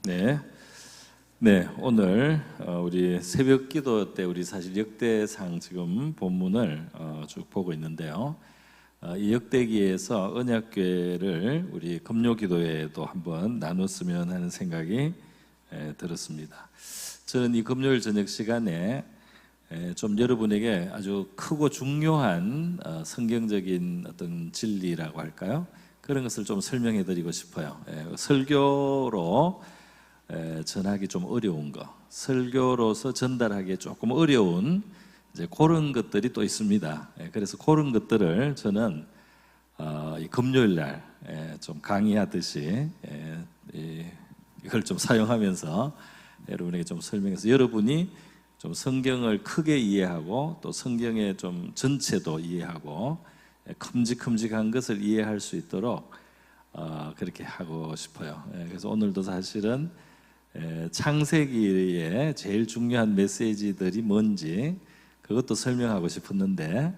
네, 네, 오늘 우리 새벽 기도 때 우리 사실 역대상 지금 본문을 쭉 보고 있는데요. 이 역대기에서 언약궤를 우리 금요 기도회에도 한번 나눴으면 하는 생각이 들었습니다. 저는 이 금요일 저녁 시간에 좀 여러분에게 아주 크고 중요한 성경적인 어떤 진리라고 할까요? 그런 것을 좀 설명해 드리고 싶어요. 설교로 전하기 좀 어려운 거, 설교로서 전달하기 조금 어려운 이제 그런 것들이 또 있습니다. 그래서 그런 것들을 저는 이 금요일 날 좀 강의하듯이 이걸 좀 사용하면서 여러분에게 좀 설명해서 여러분이 좀 성경을 크게 이해하고 또 성경의 좀 전체도 이해하고 큼직큼직한 것을 이해할 수 있도록 그렇게 하고 싶어요. 그래서 오늘도 사실은 창세기의 제일 중요한 메시지들이 뭔지 그것도 설명하고 싶었는데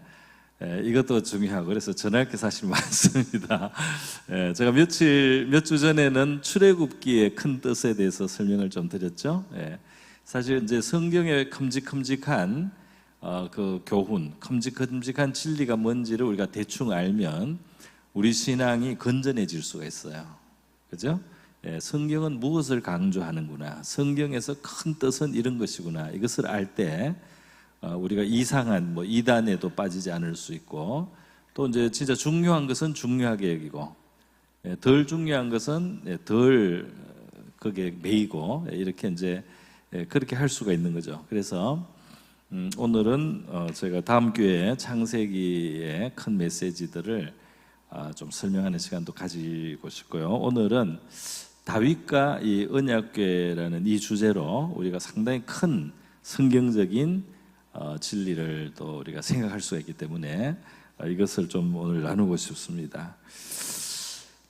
이것도 중요하고 그래서 전할 게 사실 많습니다. 제가 몇 주 전에는 출애굽기의 큰 뜻에 대해서 설명을 좀 드렸죠. 사실 이제 성경의 큼직큼직한 그 교훈, 큼직큼직한 진리가 뭔지를 우리가 대충 알면 우리 신앙이 건전해질 수가 있어요. 그죠? 성경은 무엇을 강조하는구나, 성경에서 큰 뜻은 이런 것이구나, 이것을 알 때 우리가 이상한 이단에도 빠지지 않을 수 있고 또 이제 진짜 중요한 것은 중요하게 여기고 덜 중요한 것은 덜 거기에 매이고 이렇게 이제 그렇게 할 수가 있는 거죠. 그래서 오늘은 제가 다음 교회에 창세기의 큰 메시지들을 좀 설명하는 시간도 가지고 싶고요. 오늘은 다윗과 이 언약궤라는 이 주제로 우리가 상당히 큰 성경적인 진리를 또 우리가 생각할 수가 있기 때문에 이것을 좀 오늘 나누고 싶습니다.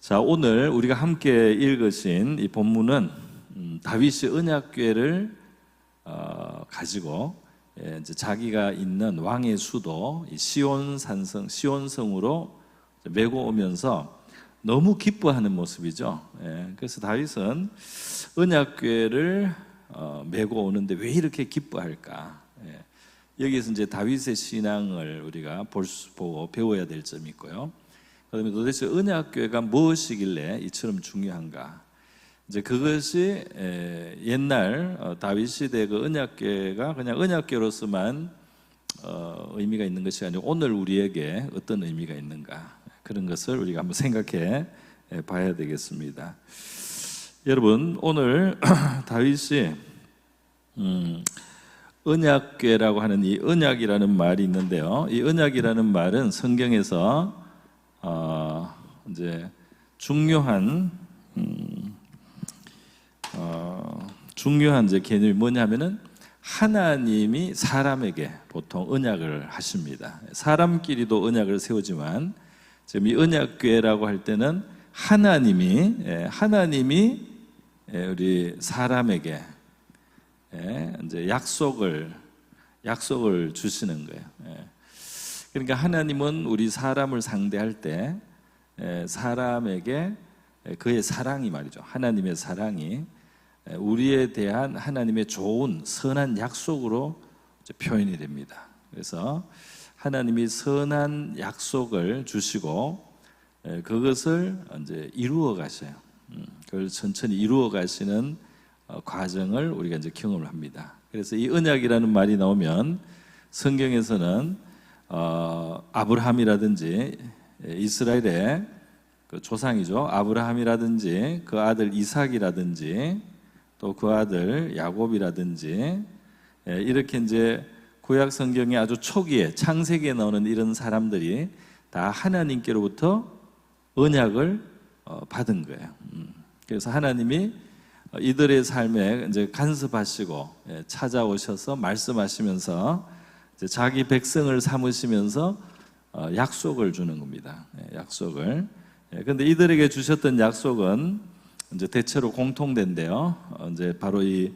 자, 오늘 우리가 함께 읽으신 이 본문은 다윗이 언약궤를 가지고 이제 자기가 있는 왕의 수도 시온 산성, 시온성으로 메고 오면서 너무 기뻐하는 모습이죠. 그래서 다윗은 언약궤를 메고 오는데 왜 이렇게 기뻐할까? 여기에서 이제 다윗의 신앙을 우리가 보고 배워야 될 점이 있고요. 그다음에 도대체 언약궤가 무엇이길래 이처럼 중요한가? 이제 그것이 옛날 다윗 시대 그 언약궤가 그냥 언약궤로서만 의미가 있는 것이 아니고 오늘 우리에게 어떤 의미가 있는가, 그런 것을 우리가 한번 생각해 봐야 되겠습니다. 여러분, 오늘 다윗이 언약궤라고 하는 이 언약이라는 말이 있는데요. 이 언약이라는 말은 성경에서 이제 중요한 이제 개념이 뭐냐면은 하나님이 사람에게 보통 언약을 하십니다. 사람끼리도 언약을 세우지만 지금 이 언약궤라고 할 때는 하나님이 우리 사람에게 이제 약속을 주시는 거예요. 그러니까 하나님은 우리 사람을 상대할 때 사람에게 그의 사랑이 말이죠. 하나님의 사랑이 우리에 대한 하나님의 좋은 선한 약속으로 표현이 됩니다. 그래서 하나님이 선한 약속을 주시고 그것을 이제 이루어 가셔요. 그걸 천천히 이루어 가시는 과정을 우리가 이제 경험을 합니다. 그래서 이 언약이라는 말이 나오면 성경에서는 아브라함이라든지 이스라엘의 그 조상이죠. 아브라함이라든지 그 아들 이삭이라든지 또 그 아들 야곱이라든지 이렇게 이제 구약 성경의 아주 초기에 창세기에 나오는 이런 사람들이 다 하나님께로부터 언약을 받은 거예요. 그래서 하나님이 이들의 삶에 이제 간섭하시고 찾아오셔서 말씀하시면서 이제 자기 백성을 삼으시면서 약속을 주는 겁니다. 약속을. 그런데 이들에게 주셨던 약속은 이제 대체로 공통된데요. 이제 바로 이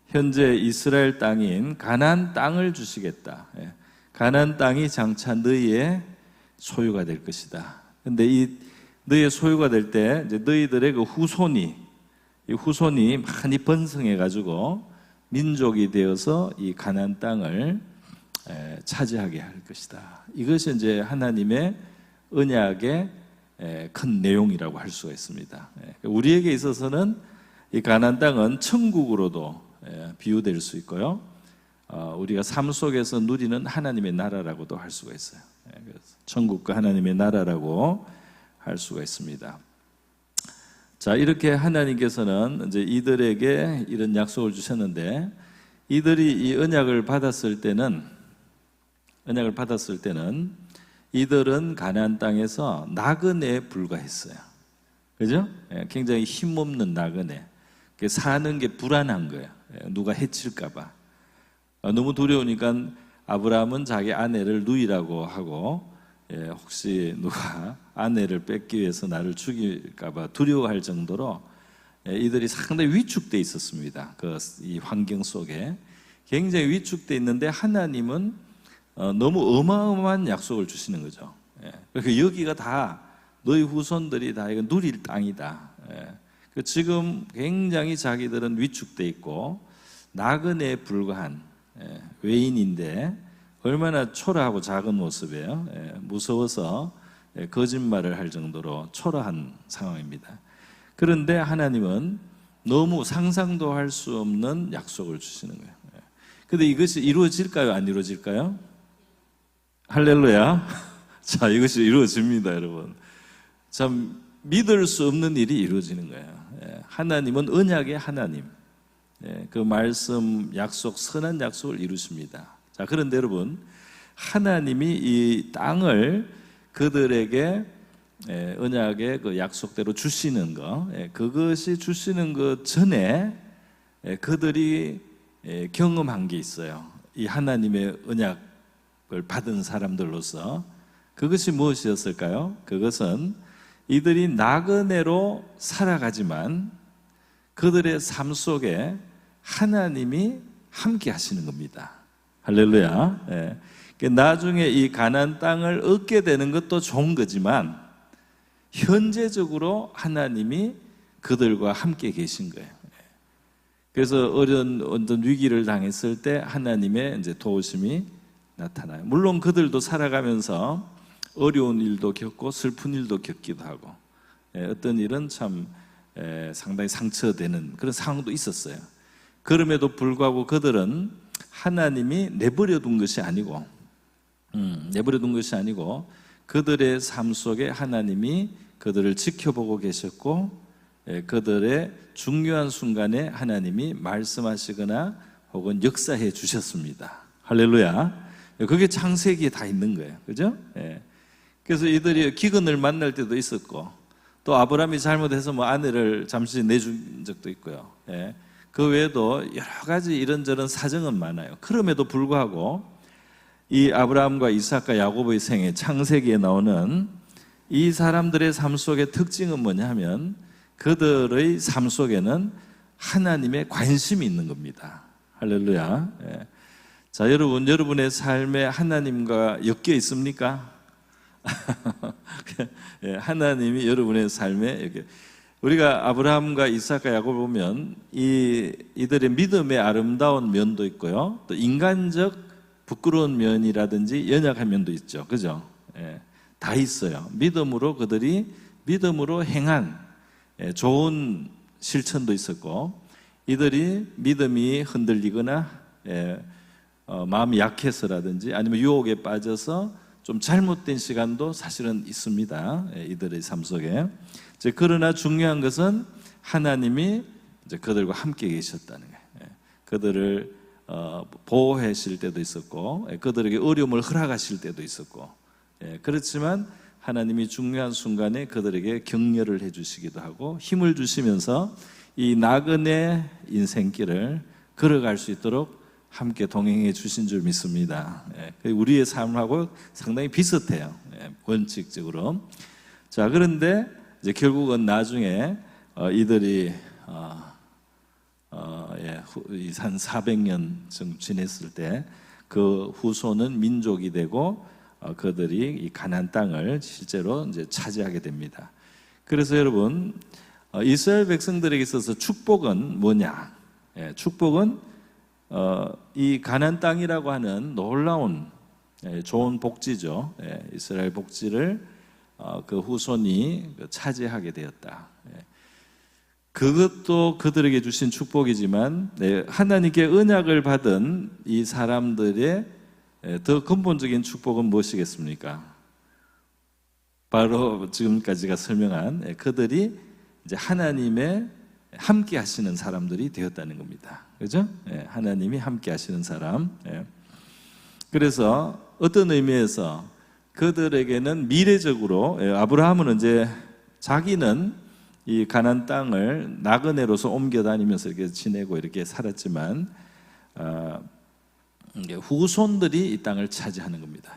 현재 이스라엘 땅인 가나안 땅을 주시겠다. 가나안 땅이 장차 너희의 소유가 될 것이다. 그런데 이 너희의 소유가 될 때 이제 너희들의 그 후손이 이 후손이 많이 번성해 가지고 민족이 되어서 이 가나안 땅을 차지하게 할 것이다. 이것이 이제 하나님의 언약의 큰 내용이라고 할 수가 있습니다. 우리에게 있어서는 이 가나안 땅은 천국으로도 비유될 수 있고요. 우리가 삶 속에서 누리는 하나님의 나라라고도 할 수가 있어요. 그래서 천국과 하나님의 나라라고 할 수가 있습니다. 자, 이렇게 하나님께서는 이제 이들에게 이런 약속을 주셨는데, 이들이 이 언약을 받았을 때는 이들은 가나안 땅에서 나그네에 불과했어요. 그죠? 굉장히 힘없는 나그네. 사는 게 불안한 거예요. 누가 해칠까 봐. 너무 두려우니까 아브라함은 자기 아내를 누이라고 하고, 혹시 누가 아내를 뺏기 위해서 나를 죽일까 봐 두려워할 정도로 이들이 상당히 위축돼 있었습니다. 이 환경 속에 굉장히 위축돼 있는데, 하나님은 너무 어마어마한 약속을 주시는 거죠. 그러니까 여기가 다 너희 후손들이 다 이거 누릴 땅이다. 지금 굉장히 자기들은 위축돼 있고 나그네에 불과한 외인인데, 얼마나 초라하고 작은 모습이에요. 무서워서 거짓말을 할 정도로 초라한 상황입니다. 그런데 하나님은 너무 상상도 할 수 없는 약속을 주시는 거예요. 근데 이것이 이루어질까요? 안 이루어질까요? 할렐루야. 자, 이것이 이루어집니다, 여러분. 참 믿을 수 없는 일이 이루어지는 거예요. 하나님은 언약의 하나님. 그 말씀, 약속, 선한 약속을 이루십니다. 자, 그런데 여러분, 하나님이 이 땅을 그들에게 언약의 그 약속대로 주시는 거, 그것이 주시는 것 전에 그들이 경험한 게 있어요. 이 하나님의 언약을 받은 사람들로서. 그것이 무엇이었을까요? 그것은 이들이 나그네로 살아가지만 그들의 삶 속에 하나님이 함께 하시는 겁니다. 할렐루야. 나중에 이 가나안 땅을 얻게 되는 것도 좋은 거지만 현재적으로 하나님이 그들과 함께 계신 거예요. 그래서 어떤 위기를 당했을 때 하나님의 이제 도우심이 나타나요. 물론 그들도 살아가면서 어려운 일도 겪고 슬픈 일도 겪기도 하고, 어떤 일은 참 상당히 상처되는 그런 상황도 있었어요. 그럼에도 불구하고 그들은 하나님이 내버려 둔 것이 아니고 그들의 삶 속에 하나님이 그들을 지켜보고 계셨고, 그들의 중요한 순간에 하나님이 말씀하시거나 혹은 역사해 주셨습니다. 할렐루야. 그게 창세기에 다 있는 거예요. 그죠? 그래서 이들이 기근을 만날 때도 있었고, 또 아브라함이 잘못해서 아내를 잠시 내준 적도 있고요. 그 외에도 여러 가지 이런저런 사정은 많아요. 그럼에도 불구하고 이 아브라함과 이삭과 야곱의 생애, 창세기에 나오는 이 사람들의 삶 속의 특징은 뭐냐 하면, 그들의 삶 속에는 하나님의 관심이 있는 겁니다. 할렐루야. 자, 여러분, 여러분의 삶에 하나님과 엮여 있습니까? 하나님이 여러분의 삶에 이렇게, 우리가 아브라함과 이삭과 야곱을 보면 이들의 믿음의 아름다운 면도 있고요, 또 인간적 부끄러운 면이라든지 연약한 면도 있죠. 그죠? 다 있어요. 믿음으로 그들이 믿음으로 행한 좋은 실천도 있었고, 이들이 믿음이 흔들리거나 마음이 약해서라든지 아니면 유혹에 빠져서 좀 잘못된 시간도 사실은 있습니다. 이들의 삶 속에. 그러나 중요한 것은 하나님이 이제 그들과 함께 계셨다는 거예요. 그들을 보호하실 때도 있었고, 그들에게 어려움을 허락하실 때도 있었고, 그렇지만 하나님이 중요한 순간에 그들에게 격려를 해주시기도 하고 힘을 주시면서 이 나그네 인생길을 걸어갈 수 있도록 함께 동행해 주신 줄 믿습니다. 우리의 삶하고 상당히 비슷해요. 원칙적으로. 자, 그런데 이제 결국은 나중에 이들이 한 400년 정도 지냈을 때 그 후손은 민족이 되고 그들이 이 가나안 땅을 실제로 이제 차지하게 됩니다. 그래서 여러분, 이스라엘 백성들에게 있어서 축복은 뭐냐? 축복은 이 가나안 땅이라고 하는 놀라운 좋은 복지죠. 이스라엘 복지를 그 후손이 차지하게 되었다. 그것도 그들에게 주신 축복이지만 하나님께 언약을 받은 이 사람들의 더 근본적인 축복은 무엇이겠습니까? 바로 지금까지가 설명한 그들이 이제 하나님의 함께 하시는 사람들이 되었다는 겁니다. 그죠? 하나님이 함께 하시는 사람. 그래서 어떤 의미에서 그들에게는 미래적으로 아브라함은 이제 자기는 이 가나안 땅을 나그네로서 옮겨 다니면서 이렇게 지내고 이렇게 살았지만 후손들이 이 땅을 차지하는 겁니다.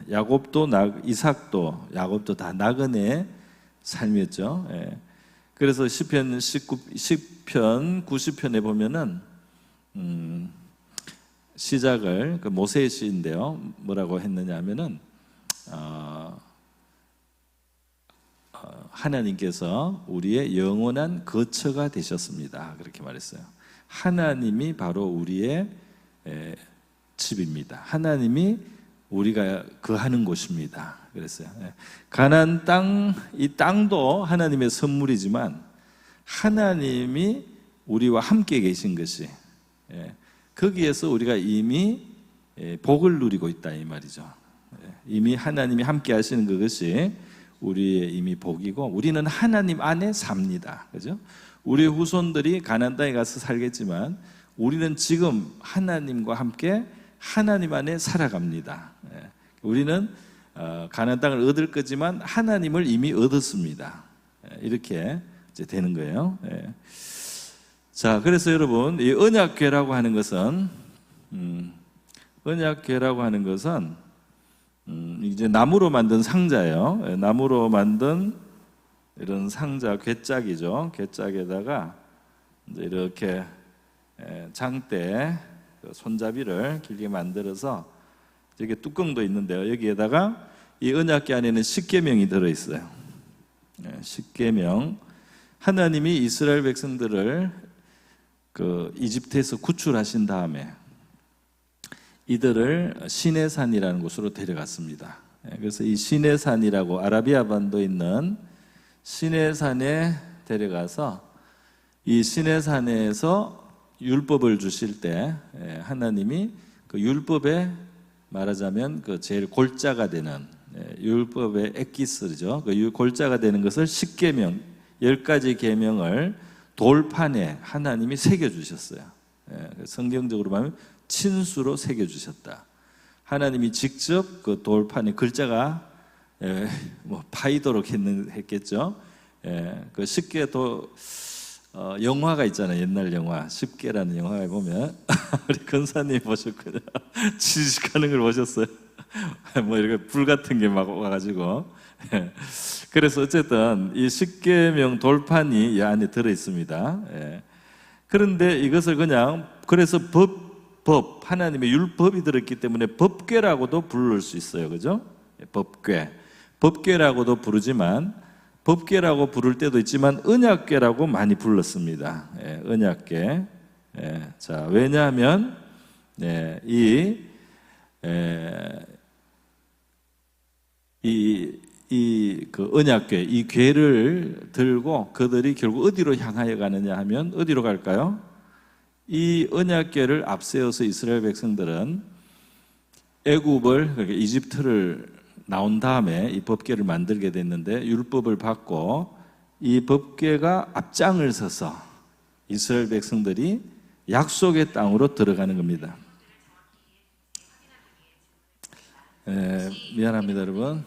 이삭도 야곱도 다 나그네 삶이었죠. 그래서 시편 90편에 보면은 시작을 모세의 시인데요. 뭐라고 했느냐 하면은 하나님께서 우리의 영원한 거처가 되셨습니다. 그렇게 말했어요. 하나님이 바로 우리의 집입니다. 하나님이 우리가 거하는 곳입니다. 그랬어요. 가나안 땅, 이 땅도 하나님의 선물이지만 하나님이 우리와 함께 계신 것이 거기에서 우리가 이미 복을 누리고 있다 이 말이죠. 이미 하나님이 함께 하시는 그것이 우리의 이미 복이고 우리는 하나님 안에 삽니다. 그죠? 우리 후손들이 가나안 땅에 가서 살겠지만 우리는 지금 하나님과 함께 하나님 안에 살아갑니다. 우리는 가나안 땅을 얻을 거지만 하나님을 이미 얻었습니다. 이렇게 이제 되는 거예요. 자, 그래서 여러분 이 언약궤라고 하는 것은 이제 나무로 만든 상자예요. 나무로 만든 이런 상자, 궤짝이죠. 궤짝에다가 이제 이렇게 장대 손잡이를 길게 만들어서 여기 뚜껑도 있는데요. 여기에다가 이 언약궤 안에는 십계명이 들어 있어요. 십계명. 하나님이 이스라엘 백성들을 이집트에서 구출하신 다음에 이들을 시내산이라는 곳으로 데려갔습니다. 그래서 이 시내산이라고 아라비아 반도에 있는 시내산에 데려가서 이 시내산에서 율법을 주실 때 하나님이 그 율법에 말하자면 그 제일 골자가 되는 율법의 엑기스죠. 그 골자가 되는 것을 십계명 10가지 계명을 돌판에 하나님이 새겨 주셨어요. 성경적으로 보면 친수로 새겨 주셨다. 하나님이 직접 그 돌판에 글자가 파이도록 했겠죠. 그 십계도 영화가 있잖아요. 옛날 영화 십계라는 영화에 보면 우리 권사님 보셨군요. 취직하는 걸 보셨어요? 뭐 이렇게 불 같은 게 막 와가지고 그래서 어쨌든 이 십계명 돌판이 이 안에 들어 있습니다. 그런데 이것을 그래서 하나님의 율법이 들었기 때문에 법궤라고도 부를 수 있어요. 그죠? 법궤라고도 부르지만 법궤라고 부를 때도 있지만 언약궤라고 많이 불렀습니다. 언약궤. 자, 왜냐하면 그 언약궤, 이 궤를 들고 그들이 결국 어디로 향하여 가느냐 하면 어디로 갈까요? 이 언약궤를 앞세워서 이스라엘 백성들은 애굽을, 그러니까 이집트를 나온 다음에 이 법궤를 만들게 됐는데 율법을 받고 이 법궤가 앞장을 서서 이스라엘 백성들이 약속의 땅으로 들어가는 겁니다. 미안합니다, 여러분.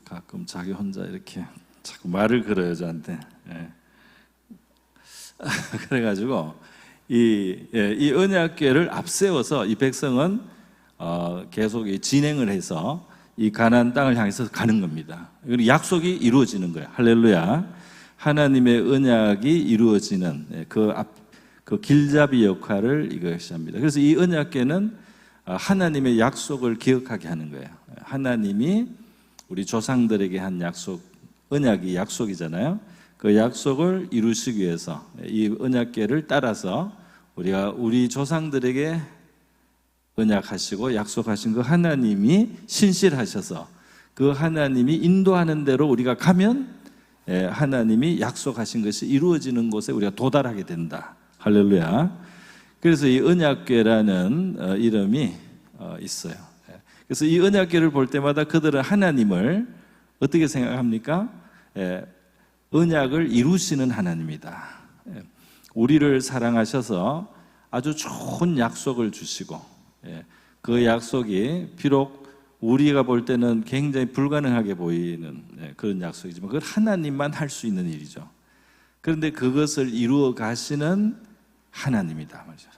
가끔 자기 혼자 이렇게 자꾸 말을 걸어요, 저한테. 그래가지고 이 언약궤를 앞세워서 이 백성은 계속 진행을 해서 이 가나안 땅을 향해서 가는 겁니다. 약속이 이루어지는 거예요. 할렐루야. 하나님의 언약이 이루어지는 그 길잡이 역할을 이것이 합니다. 그래서 이 언약궤는 하나님의 약속을 기억하게 하는 거예요. 하나님이 우리 조상들에게 한 약속, 언약이 약속이잖아요. 그 약속을 이루시기 위해서 이 언약궤를 따라서 우리가 우리 조상들에게 언약하시고 약속하신 그 하나님이 신실하셔서 그 하나님이 인도하는 대로 우리가 가면 하나님이 약속하신 것이 이루어지는 곳에 우리가 도달하게 된다. 할렐루야. 그래서 이 언약궤라는 이름이 있어요. 그래서 이 언약궤를 볼 때마다 그들은 하나님을 어떻게 생각합니까? 언약을 이루시는 하나님이다. 우리를 사랑하셔서 아주 좋은 약속을 주시고 그 약속이 비록 우리가 볼 때는 굉장히 불가능하게 보이는 그런 약속이지만 그걸 하나님만 할 수 있는 일이죠. 그런데 그것을 이루어 가시는 하나님이다 말이죠.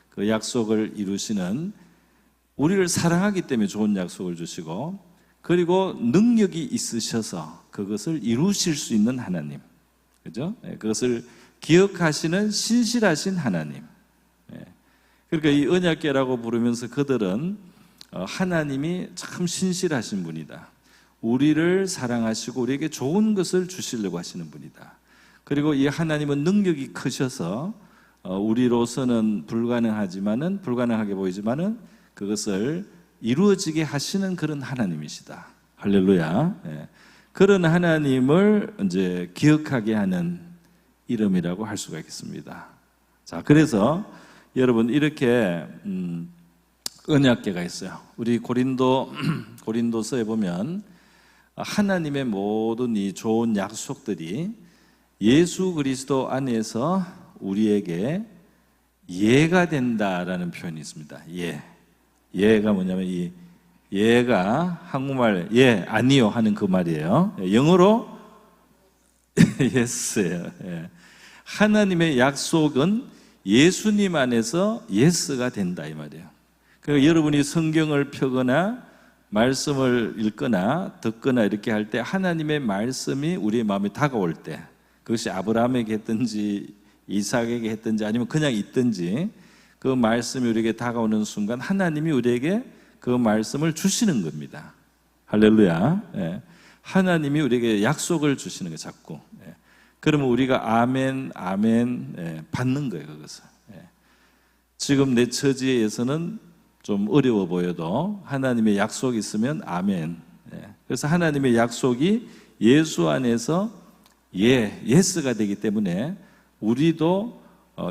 그 약속을 이루시는, 우리를 사랑하기 때문에 좋은 약속을 주시고 그리고 능력이 있으셔서 그것을 이루실 수 있는 하나님, 그죠? 그것을 기억하시는 신실하신 하나님. 그러니까 이 언약궤라고 부르면서 그들은 하나님이 참 신실하신 분이다. 우리를 사랑하시고 우리에게 좋은 것을 주시려고 하시는 분이다. 그리고 이 하나님은 능력이 크셔서 우리로서는 불가능하게 보이지만은 그것을 이루어지게 하시는 그런 하나님이시다. 할렐루야. 그런 하나님을 이제 기억하게 하는 이름이라고 할 수가 있겠습니다. 자, 그래서 여러분 이렇게 언약궤가 있어요. 우리 고린도서에 보면 하나님의 모든 이 좋은 약속들이 예수 그리스도 안에서 우리에게 예가 된다라는 표현이 있습니다. 예가 뭐냐면 이 예가 한국말 예 아니요 하는 그 말이에요. 영어로 yes예요. 하나님의 약속은 예수님 안에서 예스가 된다 이 말이에요. 그러니까 여러분이 성경을 펴거나 말씀을 읽거나 듣거나 이렇게 할 때 하나님의 말씀이 우리의 마음에 다가올 때, 그것이 아브라함에게 했든지 이삭에게 했든지 아니면 그냥 있든지 그 말씀이 우리에게 다가오는 순간 하나님이 우리에게 그 말씀을 주시는 겁니다. 할렐루야. 하나님이 우리에게 약속을 주시는 거예요. 자꾸. 그러면 우리가 아멘 받는 거예요. 그것을. 지금 내 처지에서는 좀 어려워 보여도 하나님의 약속이 있으면 아멘. 그래서 하나님의 약속이 예수 안에서 예스가 되기 때문에 우리도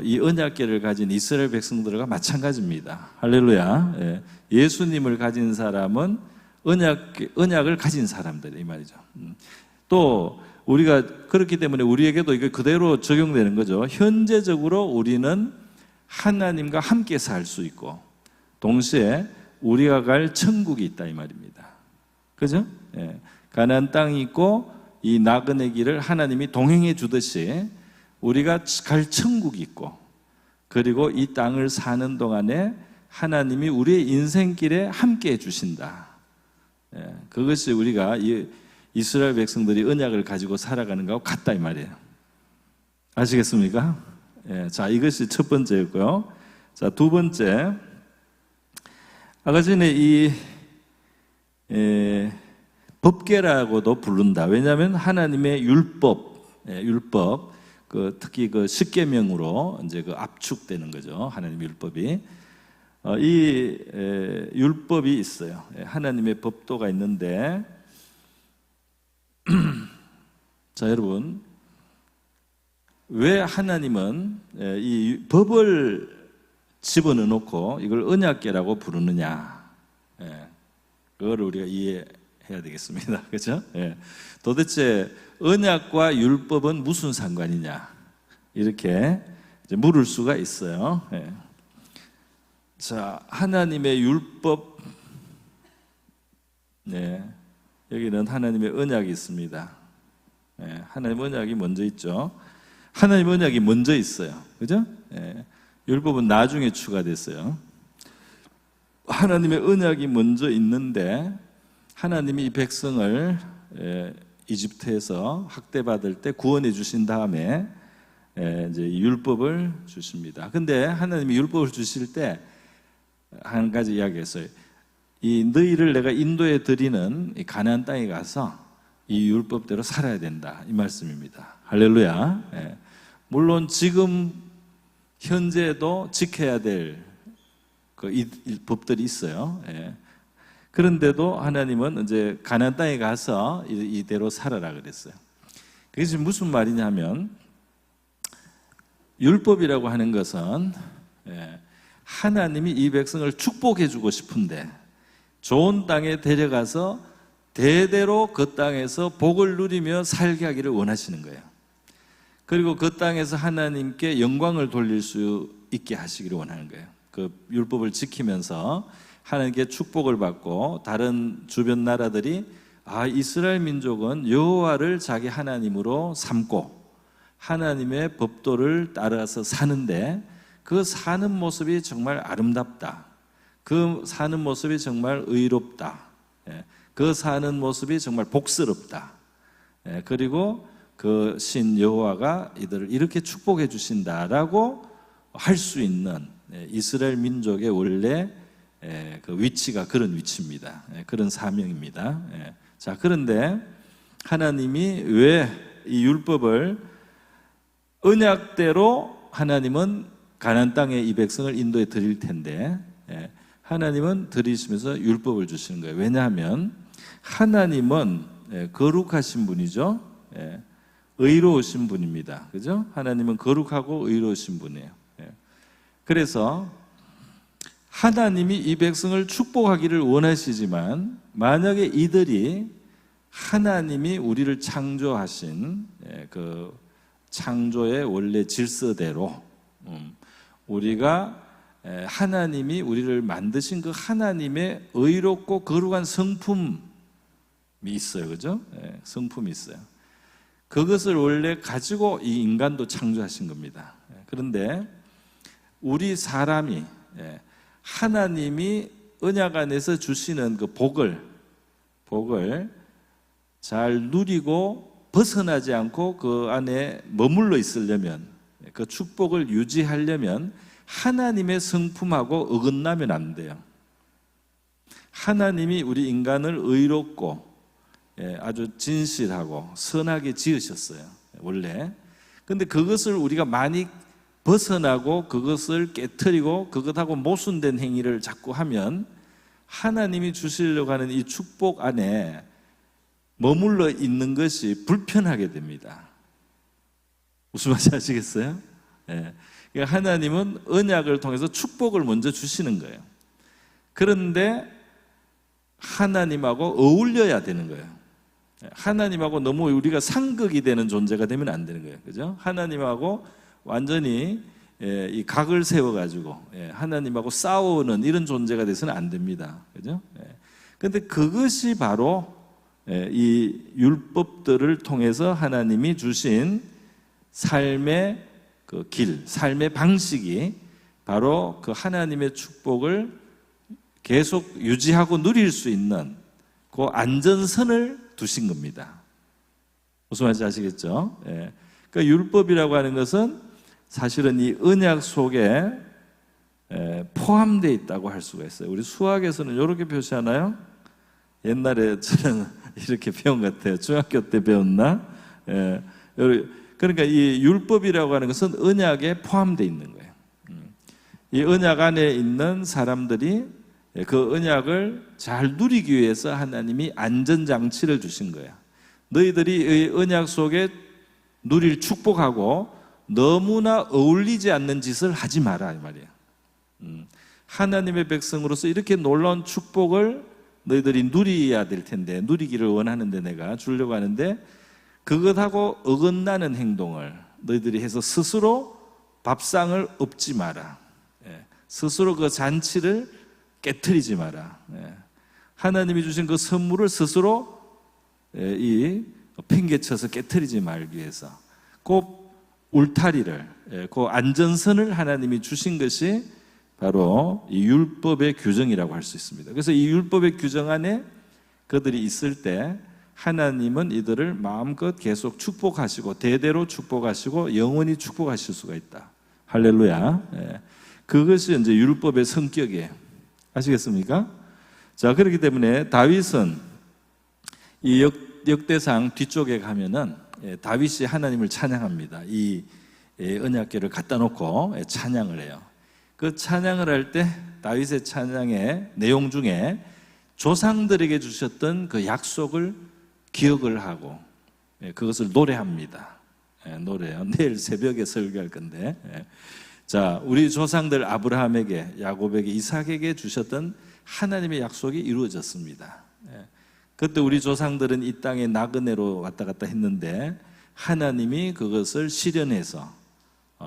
이 언약궤를 가진 이스라엘 백성들과 마찬가지입니다. 할렐루야. 예수님을 가진 사람은 언약을 가진 사람들 이 말이죠. 또 우리가 그렇기 때문에 우리에게도 이게 그대로 적용되는 거죠. 현재적으로 우리는 하나님과 함께 살 수 있고 동시에 우리가 갈 천국이 있다 이 말입니다. 그죠? 가나안 땅이 있고 이 나그네 길을 하나님이 동행해 주듯이 우리가 갈 천국이 있고 그리고 이 땅을 사는 동안에 하나님이 우리의 인생길에 함께 해주신다. 그것이 우리가 이스라엘 백성들이 언약을 가지고 살아가는 것하고 같다 이 말이에요. 아시겠습니까? 자, 이것이 첫 번째였고요. 자, 두 번째, 아까 전에 이 법궤라고도 부른다. 왜냐하면 하나님의 율법, 특히 그 십계명으로 이제 그 압축되는 거죠. 하나님의 율법이. 이 율법이 있어요. 하나님의 법도가 있는데, 자, 여러분, 왜 하나님은 이 법을 집어넣어 놓고 이걸 언약궤라고 부르느냐? 그걸 우리가 이해해야 되겠습니다. 그렇죠? 도대체 언약과 율법은 무슨 상관이냐? 이렇게 이제 물을 수가 있어요. 자, 하나님의 율법, 여기는 하나님의 언약이 있습니다. 하나님의 언약이 먼저 있죠. 하나님의 언약이 먼저 있어요. 그죠? 율법은 나중에 추가됐어요. 하나님의 언약이 먼저 있는데 하나님이 이 백성을 이집트에서 학대받을 때 구원해 주신 다음에 이제 율법을 주십니다. 근데 하나님이 율법을 주실 때 한 가지 이야기했어요. 이 너희를 내가 인도해 드리는 이 가나안 땅에 가서 이 율법대로 살아야 된다, 이 말씀입니다. 할렐루야. 예. 물론 지금 현재도 지켜야 될 법들이 있어요. 예. 그런데도 하나님은 이제 가나안 땅에 가서 이대로 살아라 그랬어요. 그게 지금 무슨 말이냐면, 율법이라고 하는 것은 하나님이 이 백성을 축복해 주고 싶은데 좋은 땅에 데려가서 대대로 그 땅에서 복을 누리며 살게 하기를 원하시는 거예요. 그리고 그 땅에서 하나님께 영광을 돌릴 수 있게 하시기를 원하는 거예요. 그 율법을 지키면서 하나님께 축복을 받고 다른 주변 나라들이 이스라엘 민족은 여호와를 자기 하나님으로 삼고 하나님의 법도를 따라서 사는데 그 사는 모습이 정말 아름답다. 그 사는 모습이 정말 의롭다. 그 사는 모습이 정말 복스럽다. 그리고 그 신 여호와가 이들을 이렇게 축복해 주신다라고 할 수 있는 이스라엘 민족의 원래 그 위치가 그런 위치입니다. 그런 사명입니다. 자, 그런데 하나님이 왜 이 율법을 언약대로 하나님은 가나안 땅에 이 백성을 인도해 드릴 텐데 하나님은 드리시면서 율법을 주시는 거예요. 왜냐하면 하나님은 거룩하신 분이죠. 의로우신 분입니다. 그죠? 하나님은 거룩하고 의로우신 분이에요. 그래서 하나님이 이 백성을 축복하기를 원하시지만 만약에 이들이 하나님이 우리를 창조하신 그 창조의 원래 질서대로 우리가 하나님이 우리를 만드신 그 하나님의 의롭고 거룩한 성품이 있어요. 그죠? 성품이 있어요. 그것을 원래 가지고 이 인간도 창조하신 겁니다. 그런데 우리 사람이 하나님이 언약 안에서 주시는 그 복을 잘 누리고 벗어나지 않고 그 안에 머물러 있으려면, 그 축복을 유지하려면 하나님의 성품하고 어긋나면 안 돼요. 하나님이 우리 인간을 의롭고 아주 진실하고 선하게 지으셨어요, 원래. 근데 그것을 우리가 많이 벗어나고 그것을 깨트리고 그것하고 모순된 행위를 자꾸 하면 하나님이 주시려고 하는 이 축복 안에 머물러 있는 것이 불편하게 됩니다. 무슨 말인지 아시겠어요? 그러니까 하나님은 언약을 통해서 축복을 먼저 주시는 거예요. 그런데 하나님하고 어울려야 되는 거예요. 하나님하고 너무 우리가 상극이 되는 존재가 되면 안 되는 거예요. 그죠? 하나님하고 완전히 이 각을 세워가지고 하나님하고 싸우는 이런 존재가 돼서는 안 됩니다. 그죠? 그런데 그것이 바로 이 율법들을 통해서 하나님이 주신 삶의 그 길, 삶의 방식이 바로 그 하나님의 축복을 계속 유지하고 누릴 수 있는 그 안전선을 두신 겁니다. 무슨 말인지 아시겠죠? 그러니까 율법이라고 하는 것은 사실은 이 언약 속에 포함되어 있다고 할 수가 있어요. 우리 수학에서는 이렇게 표시하나요? 옛날에 저는 이렇게 배운 것 같아요. 중학교 때 배웠나? 그러니까 이 율법이라고 하는 것은 언약에 포함되어 있는 거예요. 이 언약 안에 있는 사람들이 그 언약을 잘 누리기 위해서 하나님이 안전장치를 주신 거예요. 너희들이 이 언약 속에 누릴 축복하고 너무나 어울리지 않는 짓을 하지 마라, 이 말이에요. 하나님의 백성으로서 이렇게 놀라운 축복을 너희들이 누려야 될 텐데, 누리기를 원하는데 내가 주려고 하는데 그것하고 어긋나는 행동을 너희들이 해서 스스로 밥상을 엎지 마라. 스스로 그 잔치를 깨트리지 마라. 하나님이 주신 그 선물을 스스로 이 팽개쳐서 깨트리지 말기 위해서 그 울타리를, 그 안전선을 하나님이 주신 것이 바로 이 율법의 규정이라고 할 수 있습니다. 그래서 이 율법의 규정 안에 그들이 있을 때 하나님은 이들을 마음껏 계속 축복하시고 대대로 축복하시고 영원히 축복하실 수가 있다. 할렐루야. 그것이 이제 율법의 성격이에요. 아시겠습니까? 자, 그렇기 때문에 다윗은 이 역대상 뒤쪽에 가면은 다윗이 하나님을 찬양합니다. 이 언약궤를 갖다 놓고 찬양을 해요. 그 찬양을 할 때 다윗의 찬양의 내용 중에 조상들에게 주셨던 그 약속을 기억을 하고 그것을 노래합니다. 노래요. 내일 새벽에 설교할 건데, 자, 우리 조상들 아브라함에게, 야곱에게, 이삭에게 주셨던 하나님의 약속이 이루어졌습니다. 그때 우리 조상들은 이 땅에 나그네로 왔다 갔다 했는데 하나님이 그것을 실현해서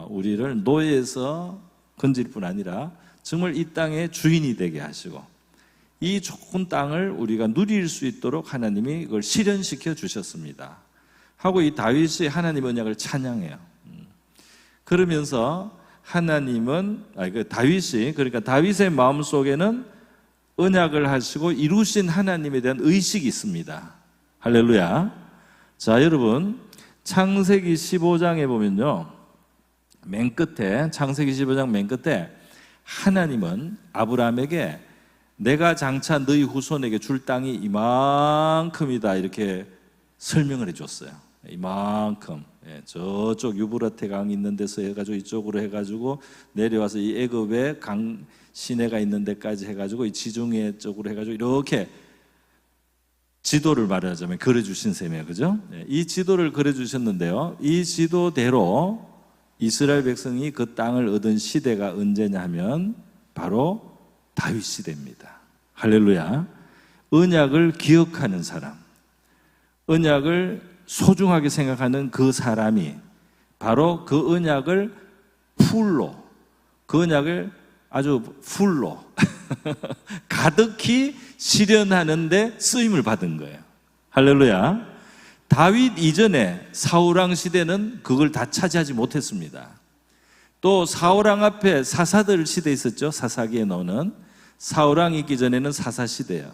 우리를 노예에서 건질 뿐 아니라 정말 이 땅의 주인이 되게 하시고 이 좋은 땅을 우리가 누릴 수 있도록 하나님이 그걸 실현시켜 주셨습니다. 하고 이 다윗이 하나님 언약을 찬양해요. 그러면서 하나님은 다윗이, 그러니까 다윗의 마음속에는 언약을 하시고 이루신 하나님에 대한 의식이 있습니다. 할렐루야. 자, 여러분, 창세기 15장에 보면요, 맨 끝에, 창세기 15장 맨 끝에 하나님은 아브라함에게 내가 장차 너희 후손에게 줄 땅이 이만큼이다 이렇게 설명을 해줬어요. 이만큼. 저쪽 유브라테 강이 있는 데서 해가지고 이쪽으로 해가지고 내려와서 이 애굽의 강 시내가 있는 데까지 해가지고 이 지중해 쪽으로 해가지고 이렇게 지도를 말하자면 그려주신 셈이에요. 그죠? 이 지도를 그려주셨는데요, 이 지도대로 이스라엘 백성이 그 땅을 얻은 시대가 언제냐 하면 바로 다윗 시대입니다. 할렐루야. 언약을 기억하는 사람, 언약을 소중하게 생각하는 그 사람이 바로 그 언약을 풀로, 그 언약을 아주 풀로 가득히 실현하는 데 쓰임을 받은 거예요. 할렐루야. 다윗 이전에 사울왕 시대는 그걸 다 차지하지 못했습니다. 또 사울왕 앞에 사사들 시대 있었죠. 사사기에 나오는 사울왕 있기 전에는 사사 시대예요.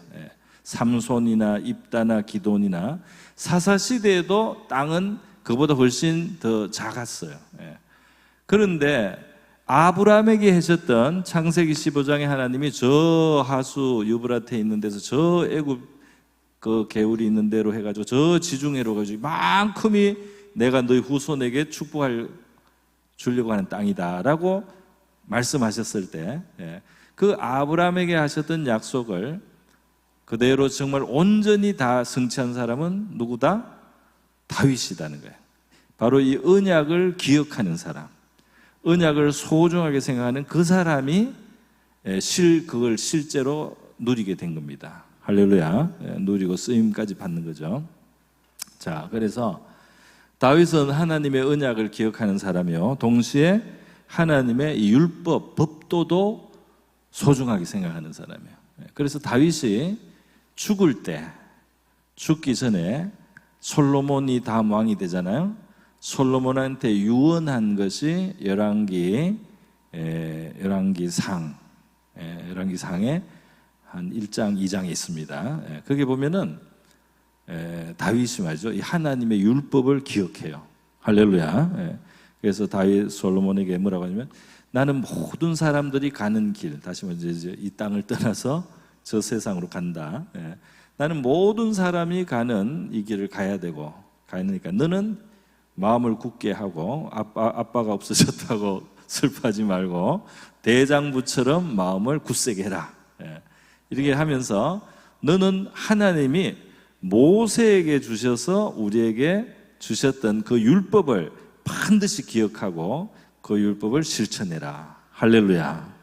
삼손이나 입다나 기돈이나 사사 시대에도 땅은 그보다 훨씬 더 작았어요. 그런데 아브라함에게 하셨던 창세기 15장에 하나님이 저 하수 유브라테 있는 데서 저 애굽 그 개울이 있는 데로 해가지고 저 지중해로 가지고 이만큼이 내가 너희 후손에게 축복할 주려고 하는 땅이다라고 말씀하셨을 때, 그 아브라함에게 하셨던 약속을 그대로 정말 온전히 다 성취한 사람은 누구다? 다윗이라는 거예요. 바로 이 언약을 기억하는 사람, 언약을 소중하게 생각하는 그 사람이 그걸 실제로 누리게 된 겁니다. 할렐루야. 누리고 쓰임까지 받는 거죠. 자, 그래서 다윗은 하나님의 언약을 기억하는 사람이요, 동시에 하나님의 이 율법, 법도도 소중하게 생각하는 사람이에요. 그래서 다윗이 죽을 때, 죽기 전에 솔로몬이 다음 왕이 되잖아요. 솔로몬한테 유언한 것이 열왕기상에 한 1장, 2장에 있습니다. 거기 보면은 다윗이 말이죠, 이 하나님의 율법을 기억해요. 할렐루야. 그래서 다윗 솔로몬에게 뭐라고 하냐면, 나는 모든 사람들이 가는 길, 다시 말해서 이제 이 땅을 떠나서 저 세상으로 간다. 나는 모든 사람이 가는 이 길을 가야 되고, 가니까 너는 마음을 굳게 하고 아빠가 없어졌다고 슬퍼하지 말고 대장부처럼 마음을 굳세게 해라. 이렇게 하면서 너는 하나님이 모세에게 주셔서 우리에게 주셨던 그 율법을 반드시 기억하고 그 율법을 실천해라. 할렐루야.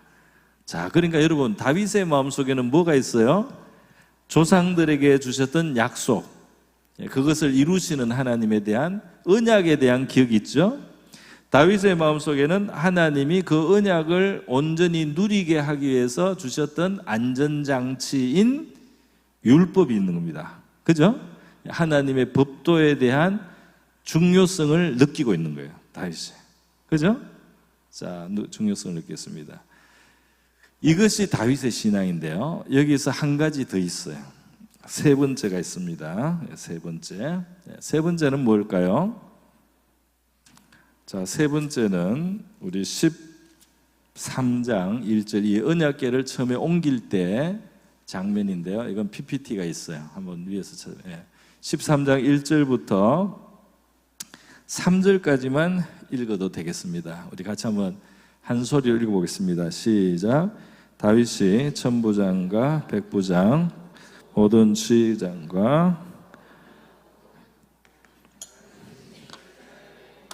자, 그러니까 여러분, 다윗의 마음속에는 뭐가 있어요? 조상들에게 주셨던 약속, 그것을 이루시는 하나님에 대한 언약에 대한 기억이 있죠. 다윗의 마음속에는 하나님이 그 언약을 온전히 누리게 하기 위해서 주셨던 안전장치인 율법이 있는 겁니다. 그죠? 하나님의 법도에 대한 중요성을 느끼고 있는 거예요, 다윗이. 그죠? 자, 중요성을 느꼈습니다. 이것이 다윗의 신앙인데요, 여기서 한 가지 더 있어요. 세 번째가 있습니다. 세 번째는 뭘까요? 자, 세 번째는 우리 13장 1절, 이 언약궤를 처음에 옮길 때 장면인데요. 이건 PPT가 있어요. 한번 위에서 찾아. 13장 1절부터 3절까지만 읽어도 되겠습니다. 우리 같이 한번 한 소리로 읽어보겠습니다. 시작. 다윗이 천부장과 백부장 모든 지휘장과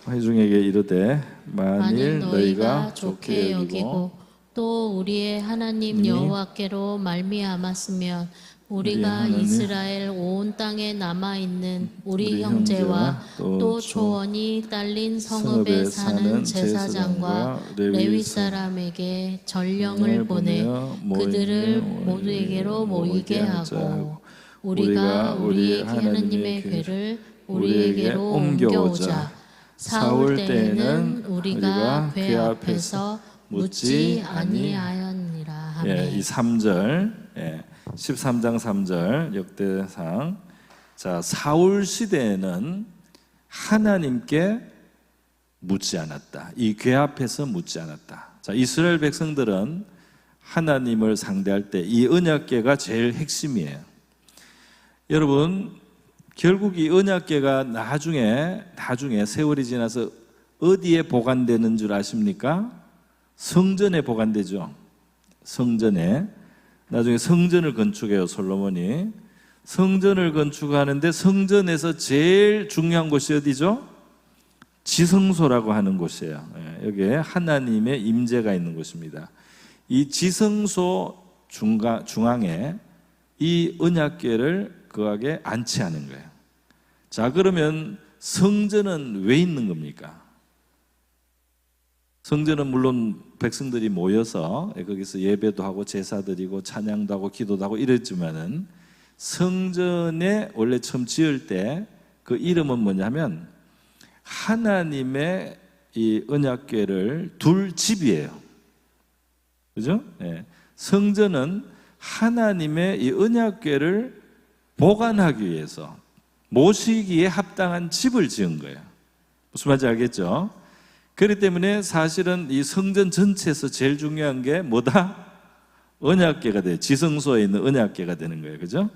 회중에게 이르되 만일 너희가 좋게 여기고 또 우리의 하나님 여호와께로 말미암았으면 우리가 이스라엘 온 땅에 남아 있는 우리 형제와 또 초원이 딸린 성읍에 사는 제사장과 레위 사람에게 전령을 보내 그들을 모두에게로 모이게 하고 우리가 우리 하나님의 궤를 우리에게로 옮겨오자. 사울 때에는 우리가 궤 앞에서 묻지 아니하였니라. 아멘. 이 3절 13장 3절 역대상. 자, 사울 시대에는 하나님께 묻지 않았다. 이 궤 앞에서 묻지 않았다. 자, 이스라엘 백성들은 하나님을 상대할 때 이 언약궤가 제일 핵심이에요. 여러분, 결국 이 언약궤가 나중에 세월이 지나서 어디에 보관되는 줄 아십니까? 성전에 보관되죠. 성전에. 나중에 성전을 건축해요, 솔로몬이. 성전을 건축하는데 성전에서 제일 중요한 곳이 어디죠? 지성소라고 하는 곳이에요. 여기에 하나님의 임재가 있는 곳입니다. 이 지성소 중앙에 이 언약궤를 거하게 안치하는 거예요. 자, 그러면 성전은 왜 있는 겁니까? 성전은 물론 백성들이 모여서 거기서 예배도 하고 제사 드리고 찬양도 하고 기도도 하고 이랬지만은 성전에 원래 처음 지을 때 그 이름은 뭐냐면 하나님의 이 언약궤를 둘 집이에요. 그죠? 성전은 하나님의 이 언약궤를 보관하기 위해서 모시기에 합당한 집을 지은 거예요. 무슨 말인지 알겠죠? 그렇기 때문에 사실은 이 성전 전체에서 제일 중요한 게 뭐다? 언약궤가 돼요. 지성소에 있는 언약궤가 되는 거예요. 그죠?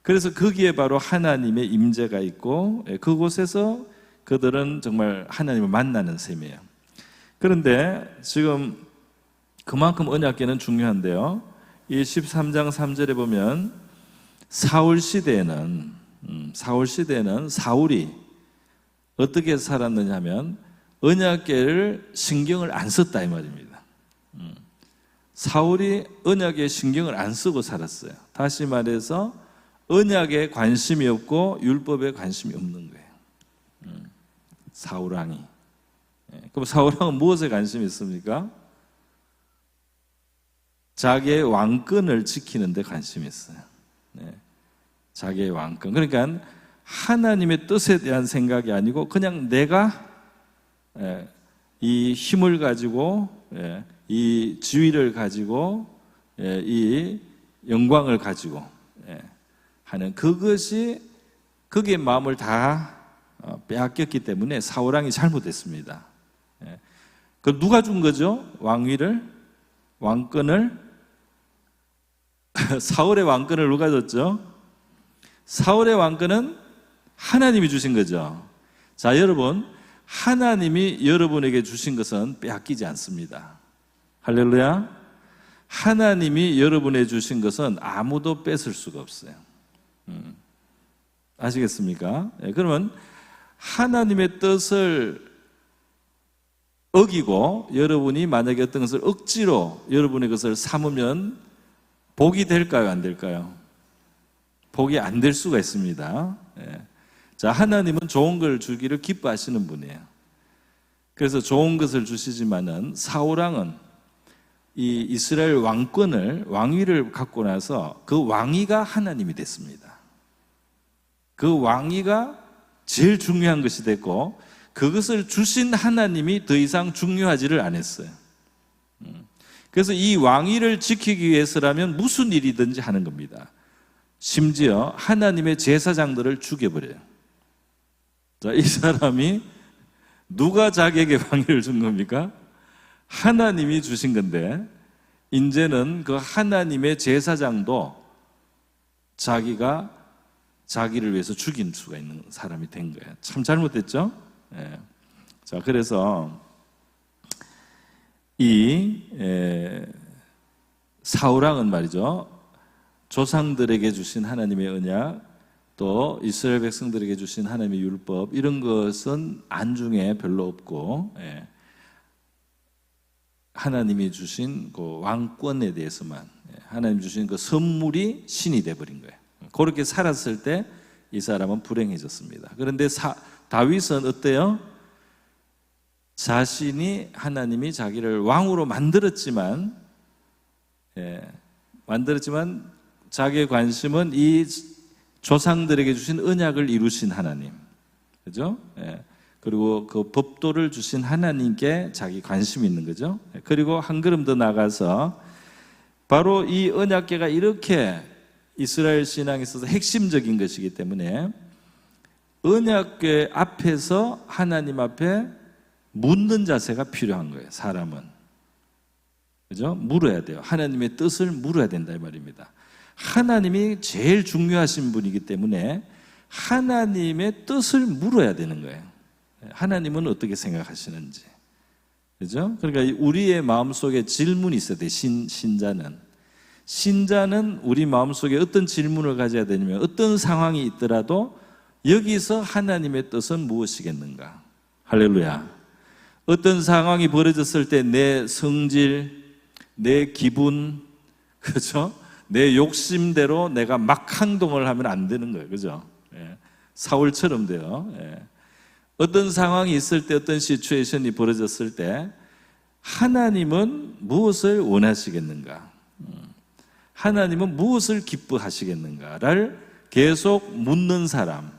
그래서 거기에 바로 하나님의 임재가 있고 그곳에서 그들은 정말 하나님을 만나는 셈이에요. 그런데 지금 그만큼 언약궤는 중요한데요. 이 13장 3절에 보면 사울 시대에는 사울이 어떻게 살았느냐 하면 언약궤를 신경을 안 썼다 이 말입니다. 사울이 언약에 신경을 안 쓰고 살았어요. 다시 말해서 언약에 관심이 없고 율법에 관심이 없는 거예요. 사울왕이. 그럼 사울왕은 무엇에 관심이 있습니까? 자기의 왕권을 지키는 데 관심이 있어요. 자기의 왕권. 그러니까 하나님의 뜻에 대한 생각이 아니고 그냥 내가 이 힘을 가지고 이 지위를 가지고 이 영광을 가지고 하는 그것이 거기에 마음을 다 빼앗겼기 때문에 사울왕이 잘못했습니다. 그 누가 준 거죠? 왕위를, 왕권을 사울의 왕권을 누가 줬죠? 사울의 왕권은 하나님이 주신 거죠. 자, 여러분, 하나님이 여러분에게 주신 것은 빼앗기지 않습니다. 할렐루야. 하나님이 여러분에게 주신 것은 아무도 뺏을 수가 없어요. 아시겠습니까? 그러면 하나님의 뜻을 어기고 여러분이 만약에 어떤 것을 억지로 여러분의 것을 삼으면 복이 될까요? 안 될까요? 복이 안 될 수가 있습니다. 자, 하나님은 좋은 걸 주기를 기뻐하시는 분이에요. 그래서 좋은 것을 주시지만은 사울왕은 이 이스라엘 왕위를 갖고 나서 그 왕위가 하나님이 됐습니다. 그 왕위가 제일 중요한 것이 됐고 그것을 주신 하나님이 더 이상 중요하지를 않았어요. 그래서 이 왕위를 지키기 위해서라면 무슨 일이든지 하는 겁니다. 심지어 하나님의 제사장들을 죽여버려요. 자, 이 사람이 누가 자기에게 왕위를 준 겁니까? 하나님이 주신 건데 이제는 그 하나님의 제사장도 자기가 자기를 위해서 죽인 수가 있는 사람이 된 거예요. 참 잘못됐죠? 예. 자, 그래서 이 사울왕은 말이죠, 조상들에게 주신 하나님의 언약, 또 이스라엘 백성들에게 주신 하나님의 율법, 이런 것은 안중에 별로 없고, 하나님이 주신 그 왕권에 대해서만, 하나님 주신 그 선물이 신이 돼버린 거예요. 그렇게 살았을 때 이 사람은 불행해졌습니다. 그런데 다윗은 어때요? 자신이, 하나님이 자기를 왕으로 만들었지만 자기의 관심은 이 조상들에게 주신 언약을 이루신 하나님, 그죠? 그리고 그 법도를 주신 하나님께 자기 관심이 있는 거죠. 그리고 한 걸음 더 나가서 바로 이 언약궤가 이렇게 이스라엘 신앙에 있어서 핵심적인 것이기 때문에 언약궤 앞에서 하나님 앞에 묻는 자세가 필요한 거예요. 사람은, 그죠? 물어야 돼요. 하나님의 뜻을 물어야 된다 이 말입니다. 하나님이 제일 중요하신 분이기 때문에 하나님의 뜻을 물어야 되는 거예요. 하나님은 어떻게 생각하시는지, 그죠? 그러니까 우리의 마음속에 질문이 있어야 돼. 신자는 우리 마음속에 어떤 질문을 가져야 되냐면, 어떤 상황이 있더라도 여기서 하나님의 뜻은 무엇이겠는가? 할렐루야. 어떤 상황이 벌어졌을 때 내 성질, 내 기분, 그죠? 내 욕심대로 내가 막 행동을 하면 안 되는 거예요. 그죠? 사울처럼 돼요. 어떤 상황이 있을 때, 어떤 시츄에이션이 벌어졌을 때 하나님은 무엇을 원하시겠는가? 하나님은 무엇을 기뻐하시겠는가를 계속 묻는 사람.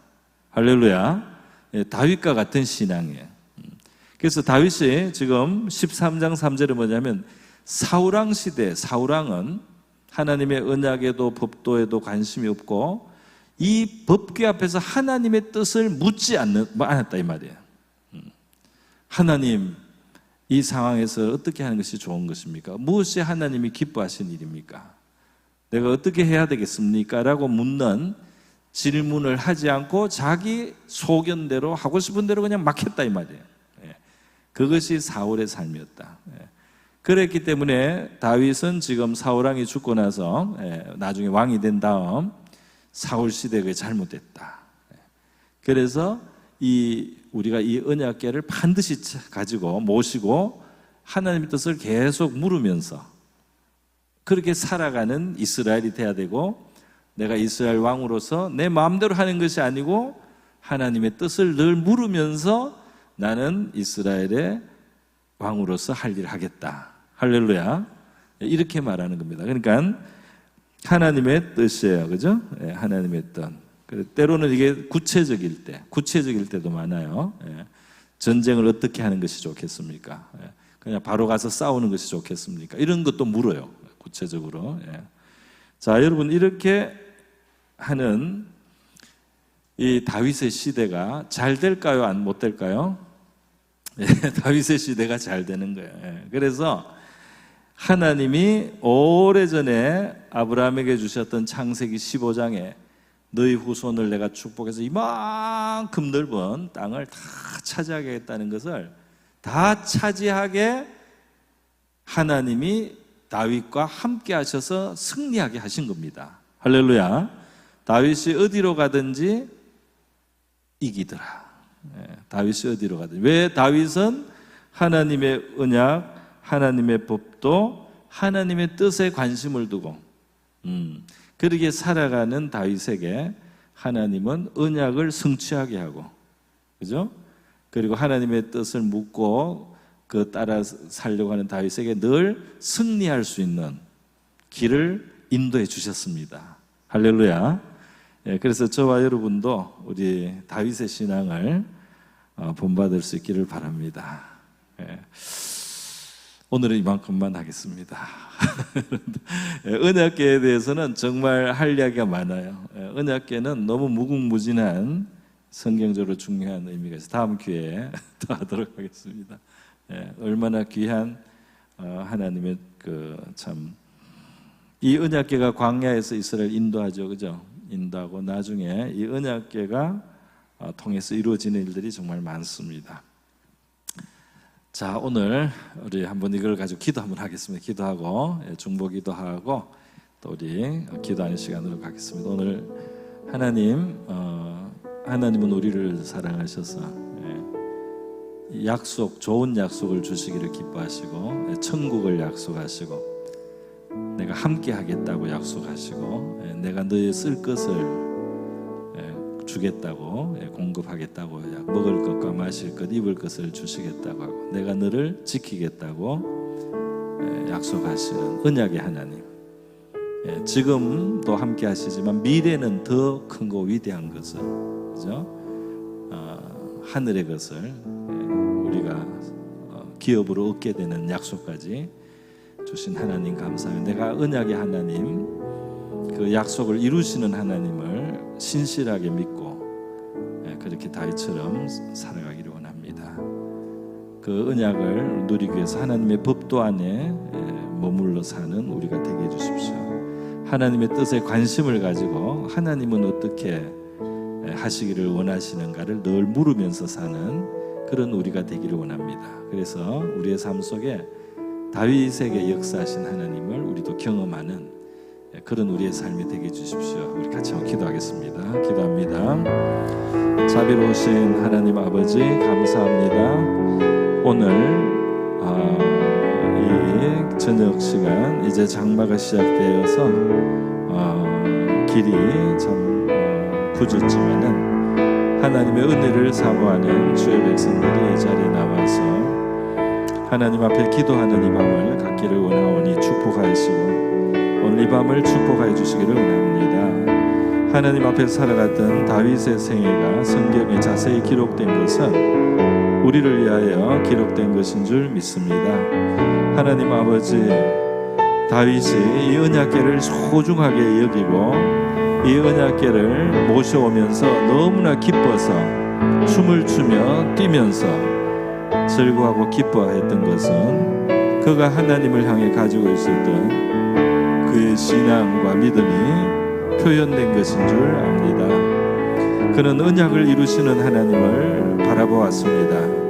할렐루야. 다윗과 같은 신앙이에요. 그래서 다윗이 지금 13장 3절에 뭐냐면, 사울왕 시대, 사울왕은 하나님의 언약에도 법도에도 관심이 없고 이 법궤 앞에서 하나님의 뜻을 묻지 않았다 이 말이에요. 하나님, 이 상황에서 어떻게 하는 것이 좋은 것입니까? 무엇이 하나님이 기뻐하신 일입니까? 내가 어떻게 해야 되겠습니까? 라고 묻는 질문을 하지 않고 자기 소견대로 하고 싶은 대로 그냥 막 했다 이 말이에요. 그것이 사울의 삶이었다. 그랬기 때문에 다윗은 지금 사울왕이 죽고 나서 나중에 왕이 된 다음 사울 시대가 잘못됐다. 그래서 우리가 이 언약궤를 반드시 가지고 모시고 하나님의 뜻을 계속 물으면서 그렇게 살아가는 이스라엘이 돼야 되고, 내가 이스라엘 왕으로서 내 마음대로 하는 것이 아니고 하나님의 뜻을 늘 물으면서 나는 이스라엘의 왕으로서 할 일을 하겠다. 할렐루야. 이렇게 말하는 겁니다. 그러니까 하나님의 뜻이에요. 그죠? 하나님의 뜻. 때로는 이게 구체적일 때도 많아요. 전쟁을 어떻게 하는 것이 좋겠습니까? 그냥 바로 가서 싸우는 것이 좋겠습니까? 이런 것도 물어요. 구체적으로. 자, 여러분, 이렇게 하는 이 다윗의 시대가 잘 될까요? 못 될까요? 다윗의 시대가 잘 되는 거예요. 그래서 하나님이 오래전에 아브라함에게 주셨던 창세기 15장에 너희 후손을 내가 축복해서 이만큼 넓은 땅을 다 차지하겠다는 것을 다 차지하게 하나님이 다윗과 함께 하셔서 승리하게 하신 겁니다. 할렐루야. 다윗이 어디로 가든지 이기더라. 다윗이 어디로 가든지. 왜? 다윗은 하나님의 언약, 하나님의 법도, 하나님의 뜻에 관심을 두고 그렇게 살아가는 다윗에게 하나님은 언약을 성취하게 하고, 그죠? 그리고 하나님의 뜻을 묻고 그 따라 살려고 하는 다윗에게 늘 승리할 수 있는 길을 인도해 주셨습니다. 할렐루야. 그래서 저와 여러분도 우리 다윗의 신앙을 본받을 수 있기를 바랍니다. 오늘은 이만큼만 하겠습니다. 언약궤에 대해서는 정말 할 이야기가 많아요. 언약궤는 너무 무궁무진한 성경적으로 중요한 의미가 있어서 다음 기회에 또 하도록 하겠습니다. 얼마나 귀한 하나님의 참 이 언약궤가 광야에서 이스라엘 인도하죠, 그죠? 인도하고 나중에 이 언약궤가 통해서 이루어지는 일들이 정말 많습니다. 자, 오늘 우리 한번 이걸 가지고 기도 한번 하겠습니다. 기도하고 중보 기도하고 또 우리 기도하는 시간으로 가겠습니다. 오늘 하나님은 우리를 사랑하셔서 약속, 좋은 약속을 주시기를 기뻐하시고 천국을 약속하시고 내가 함께 하겠다고 약속하시고 내가 너의 쓸 것을 주겠다고 공급하겠다고 먹을 것과 마실 것, 입을 것을 주시겠다고 하고 내가 너를 지키겠다고 약속하시는 언약의 하나님. 지금도 함께 하시지만 미래는 더 크고 위대한 것을, 그죠? 하늘의 것을 우리가 기업으로 얻게 되는 약속까지 주신 하나님 감사합니다. 내가 언약의 하나님, 그 약속을 이루시는 하나님을 신실하게 믿고 그렇게 다윗처럼 살아가기를 원합니다. 그 언약을 누리기 위해서 하나님의 법도 안에 머물러 사는 우리가 되게 해주십시오. 하나님의 뜻에 관심을 가지고 하나님은 어떻게 하시기를 원하시는가를 늘 물으면서 사는 그런 우리가 되기를 원합니다. 그래서 우리의 삶 속에 다윗에게 역사하신 하나님을 우리도 경험하는 그런 우리의 삶이 되게 해주십시오. 우리 같이 한번 기도하겠습니다. 기도합니다. 자비로우신 하나님 아버지 감사합니다. 오늘 이 저녁 시간 이제 장마가 시작되어서 길이 참 부졌지만은 하나님의 은혜를 사모하는 주의 백성들이 이 자리에 나와서 하나님 앞에 기도하는 이 밤을 갖기를 원하오니 축복하시고 오늘 이 밤을 축복하여 주시기를 원합니다. 하나님 앞에 살아갔던 다윗의 생애가 성경에 자세히 기록된 것은 우리를 위하여 기록된 것인 줄 믿습니다. 하나님 아버지, 다윗이 이 언약궤를 소중하게 여기고 이 언약궤를 모셔오면서 너무나 기뻐서 춤을 추며 뛰면서 즐거워하고 기뻐했던 것은 그가 하나님을 향해 가지고 있었던 그의 신앙과 믿음이 표현된 것인 줄 압니다. 그는 언약을 이루시는 하나님을 바라보았습니다.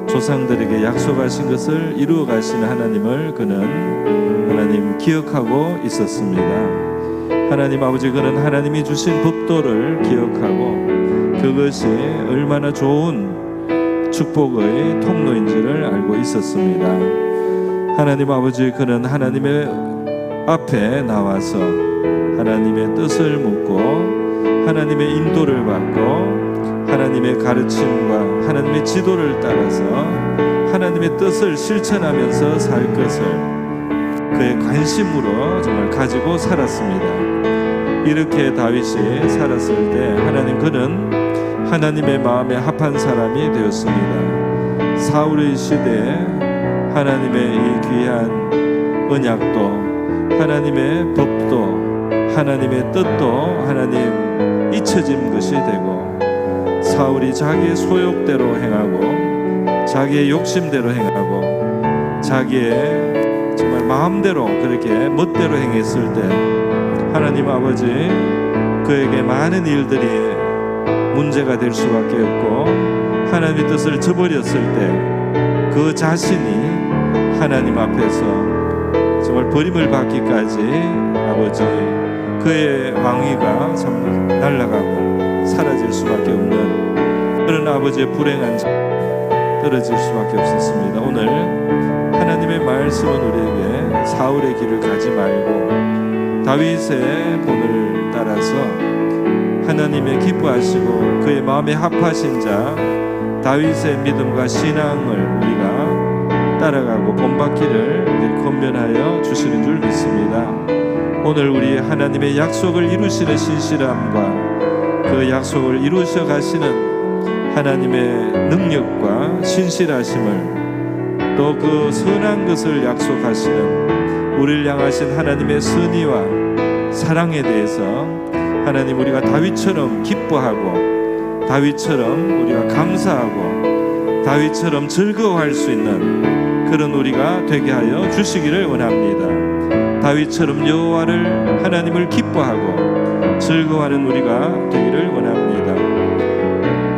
조상들에게 약속하신 것을 이루어 가시는 하나님을 그는 하나님 기억하고 있었습니다. 하나님 아버지, 그는 하나님이 주신 법도를 기억하고 그것이 얼마나 좋은 축복의 통로인지를 알고 있었습니다. 하나님 아버지, 그는 하나님의 앞에 나와서 하나님의 뜻을 묻고 하나님의 인도를 받고 하나님의 가르침과 하나님의 지도를 따라서 하나님의 뜻을 실천하면서 살 것을 그의 관심으로 정말 가지고 살았습니다. 이렇게 다윗이 살았을 때 그는 하나님의 마음에 합한 사람이 되었습니다. 사울의 시대에 하나님의 이 귀한 언약도 하나님의 법도 하나님의 뜻도 하나님 잊혀진 것이 되고 사울이 자기의 소욕대로 행하고 자기의 욕심대로 행하고 자기의 정말 마음대로 그렇게 멋대로 행했을 때 하나님 아버지, 그에게 많은 일들이 문제가 될 수밖에 없고 하나님의 뜻을 저버렸을 때 그 자신이 하나님 앞에서 정말 버림을 받기까지 아버지, 그의 왕위가 참 날아가고 사라질 수밖에 없는 그런 아버지의 불행한 떨어질 수밖에 없었습니다. 오늘 하나님의 말씀은 우리에게 사울의 길을 가지 말고 다윗의 본을 따라서 하나님의 기뻐하시고 그의 마음에 합하신 자 다윗의 믿음과 신앙을 우리가 따라가고 본받기를 우리 권면하여 주시는 줄 믿습니다. 오늘 우리 하나님의 약속을 이루시는 신실함과 그 약속을 이루셔 가시는 하나님의 능력과 신실하심을 또 그 선한 것을 약속하시는 우리를 향하신 하나님의 선의와 사랑에 대해서 하나님, 우리가 다윗처럼 기뻐하고 다윗처럼 우리가 감사하고 다윗처럼 즐거워할 수 있는 그런 우리가 되게 하여 주시기를 원합니다. 다윗처럼 여호와를 하나님을 기뻐하고 즐거워하는 우리가 되기를 원합니다.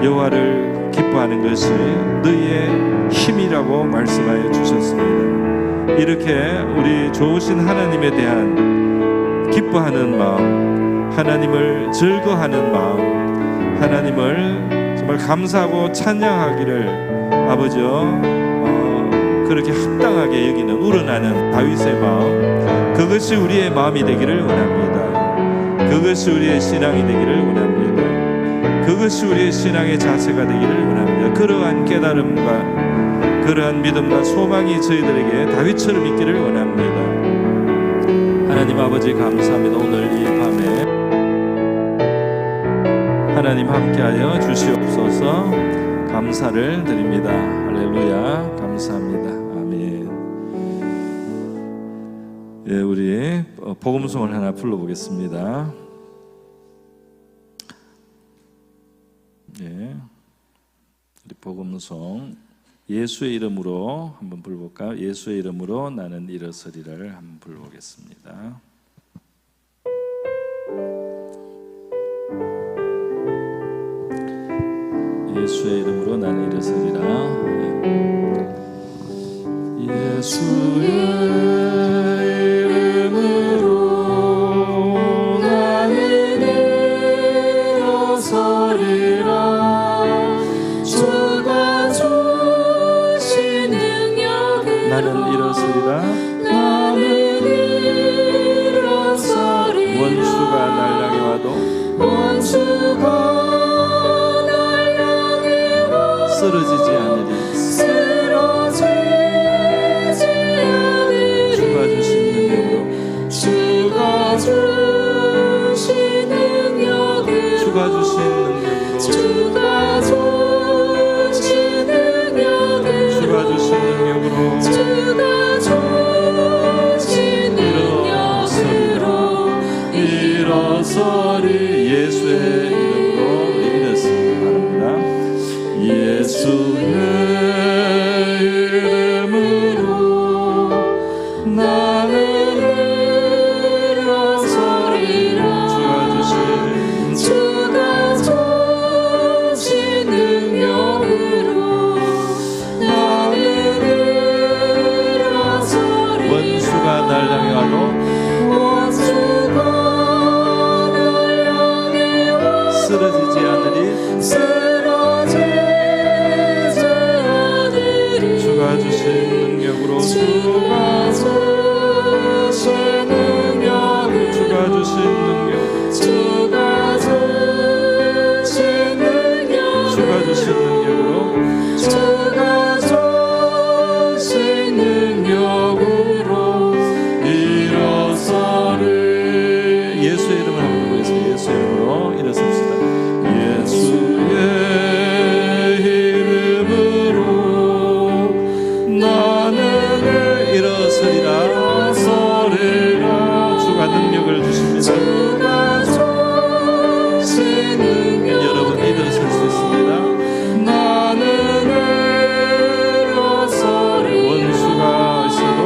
여호와를 기뻐하는 것이 너희의 힘이라고 말씀하여 주셨습니다. 이렇게 우리 좋으신 하나님에 대한 기뻐하는 마음, 하나님을 즐거워하는 마음, 하나님을 정말 감사하고 찬양하기를 아버지여 그렇게 합당하게 여기는 우러나는 다윗의 마음, 그것이 우리의 마음이 되기를 원합니다. 그것이 우리의 신앙이 되기를 원합니다. 그것이 우리의 신앙의 자세가 되기를 원합니다. 그러한 깨달음과 그러한 믿음과 소망이 저희들에게 다윗처럼 있기를 원합니다. 하나님 아버지 감사합니다. 오늘 이 밤에 하나님 함께하여 주시옵소서. 감사를 드립니다. 할렐루야. 감사합니다. 아멘. 예, 우리 복음송을 하나 불러보겠습니다. 예, 우리 복음송 예수의 이름으로 한번 불러볼까요? 예수의 이름으로 나는 일어서리라를 한번 불러보겠습니다. 예수의 이름으로 나는 일어서리라. 예수의 이름으로 나는 일어서리라. 주가 주신 능력으로 나는 일어서리라. 나는 일어서리라. 원수가 날 향해 와도 원수가 쓰러지지 않으리. 주가 주신 능력으로 주가 주신 능력으로 주가 주신 능력으로 주가 주신 능력으로 주가 주신 능력으로 주가 주신 능력으로 일어서리. 예수의 이름으로 일어서기 바랍니다. 예수의 이름으로 나는 일어서리라. 주가 주신 능력으로 나는 일어서리라. 원수가 날 향해 와도 원수가 날 향해 와도 쓰러지지 않으리. 주가 주신 능력으로 주가 주신 능력으로 주가 주신 능력 주가 주신 능력 주가 주신 능력으로 주가 주신 능력으로 일어서리. 예수의 이름을 한번 보겠습니다. 예수의 이름으로 일어섭시다. 예수의 주가 능력을 주십니다. 여러분 일어설 수 있습니다. 나는 일어서리. 원수가 있어도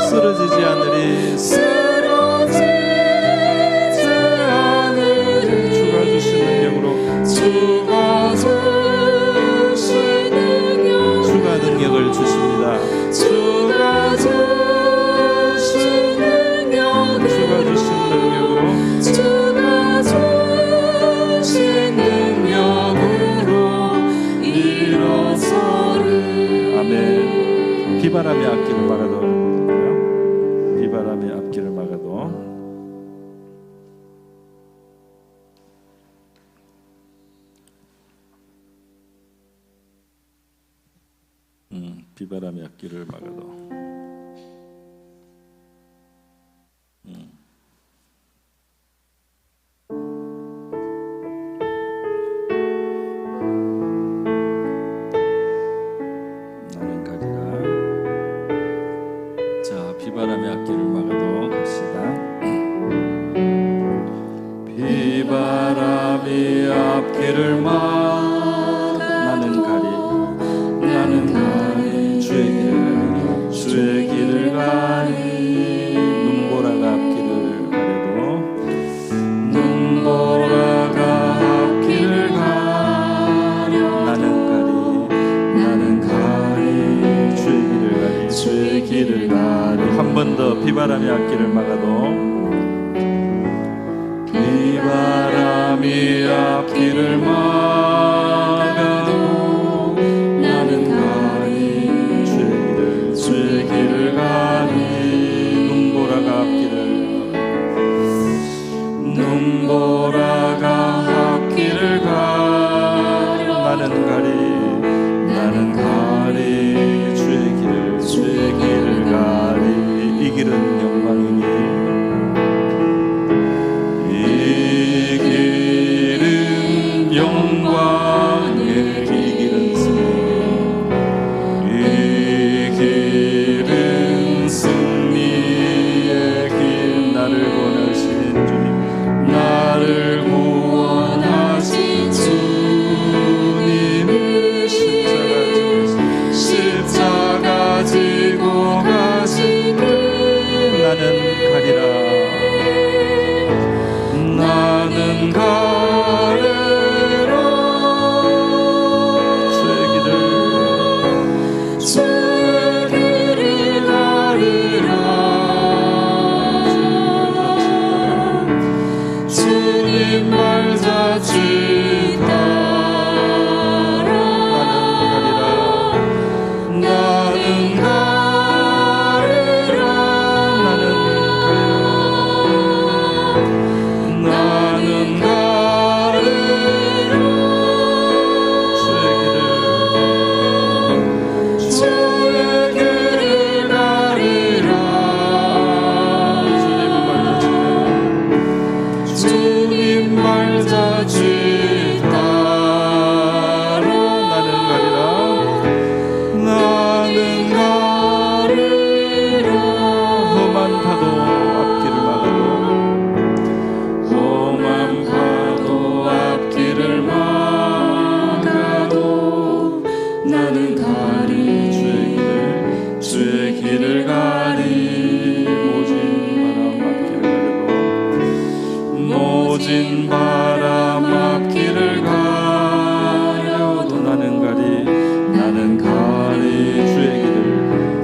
쓰러지지 않으리. 주가 주신 능력으로 주가 능력을 주십니다. 주가 주신 능력으로 주가 주신 능력으로 주가 주신 능력으로 일어서리. 아멘. 비바람이 앞길을 막아도 비바람이 앞길을 막아도 비바람이 앞길을 막아도 나는 가리라. 자, 비바람이 앞길을 막아도 갑시다. 비바람이 앞길을 막아도 막아도 비바람이 앞길을 막아도 나는 가리 주의 길을 가리 눈보라가 앞길을 가려 나는 가리 주의 길을 가리 이 길은 영광의 길 이 길은 영광의 길 이 길은 승리의 길 나를 원하신 주님 나를 구원하신 주님을 십자가 지고 가신 길 나는 가리라 나는 가리라 주의 길을 가리라 주님 말 자칫 따라 나는 가리라 주의 길을 가리라 주님 말 자칫 따라 나는 가리라 험한 파도 앞길을 막아도 나는 가리 주의 길을 가리 모진 바람 앞길을 가려도 나는 가리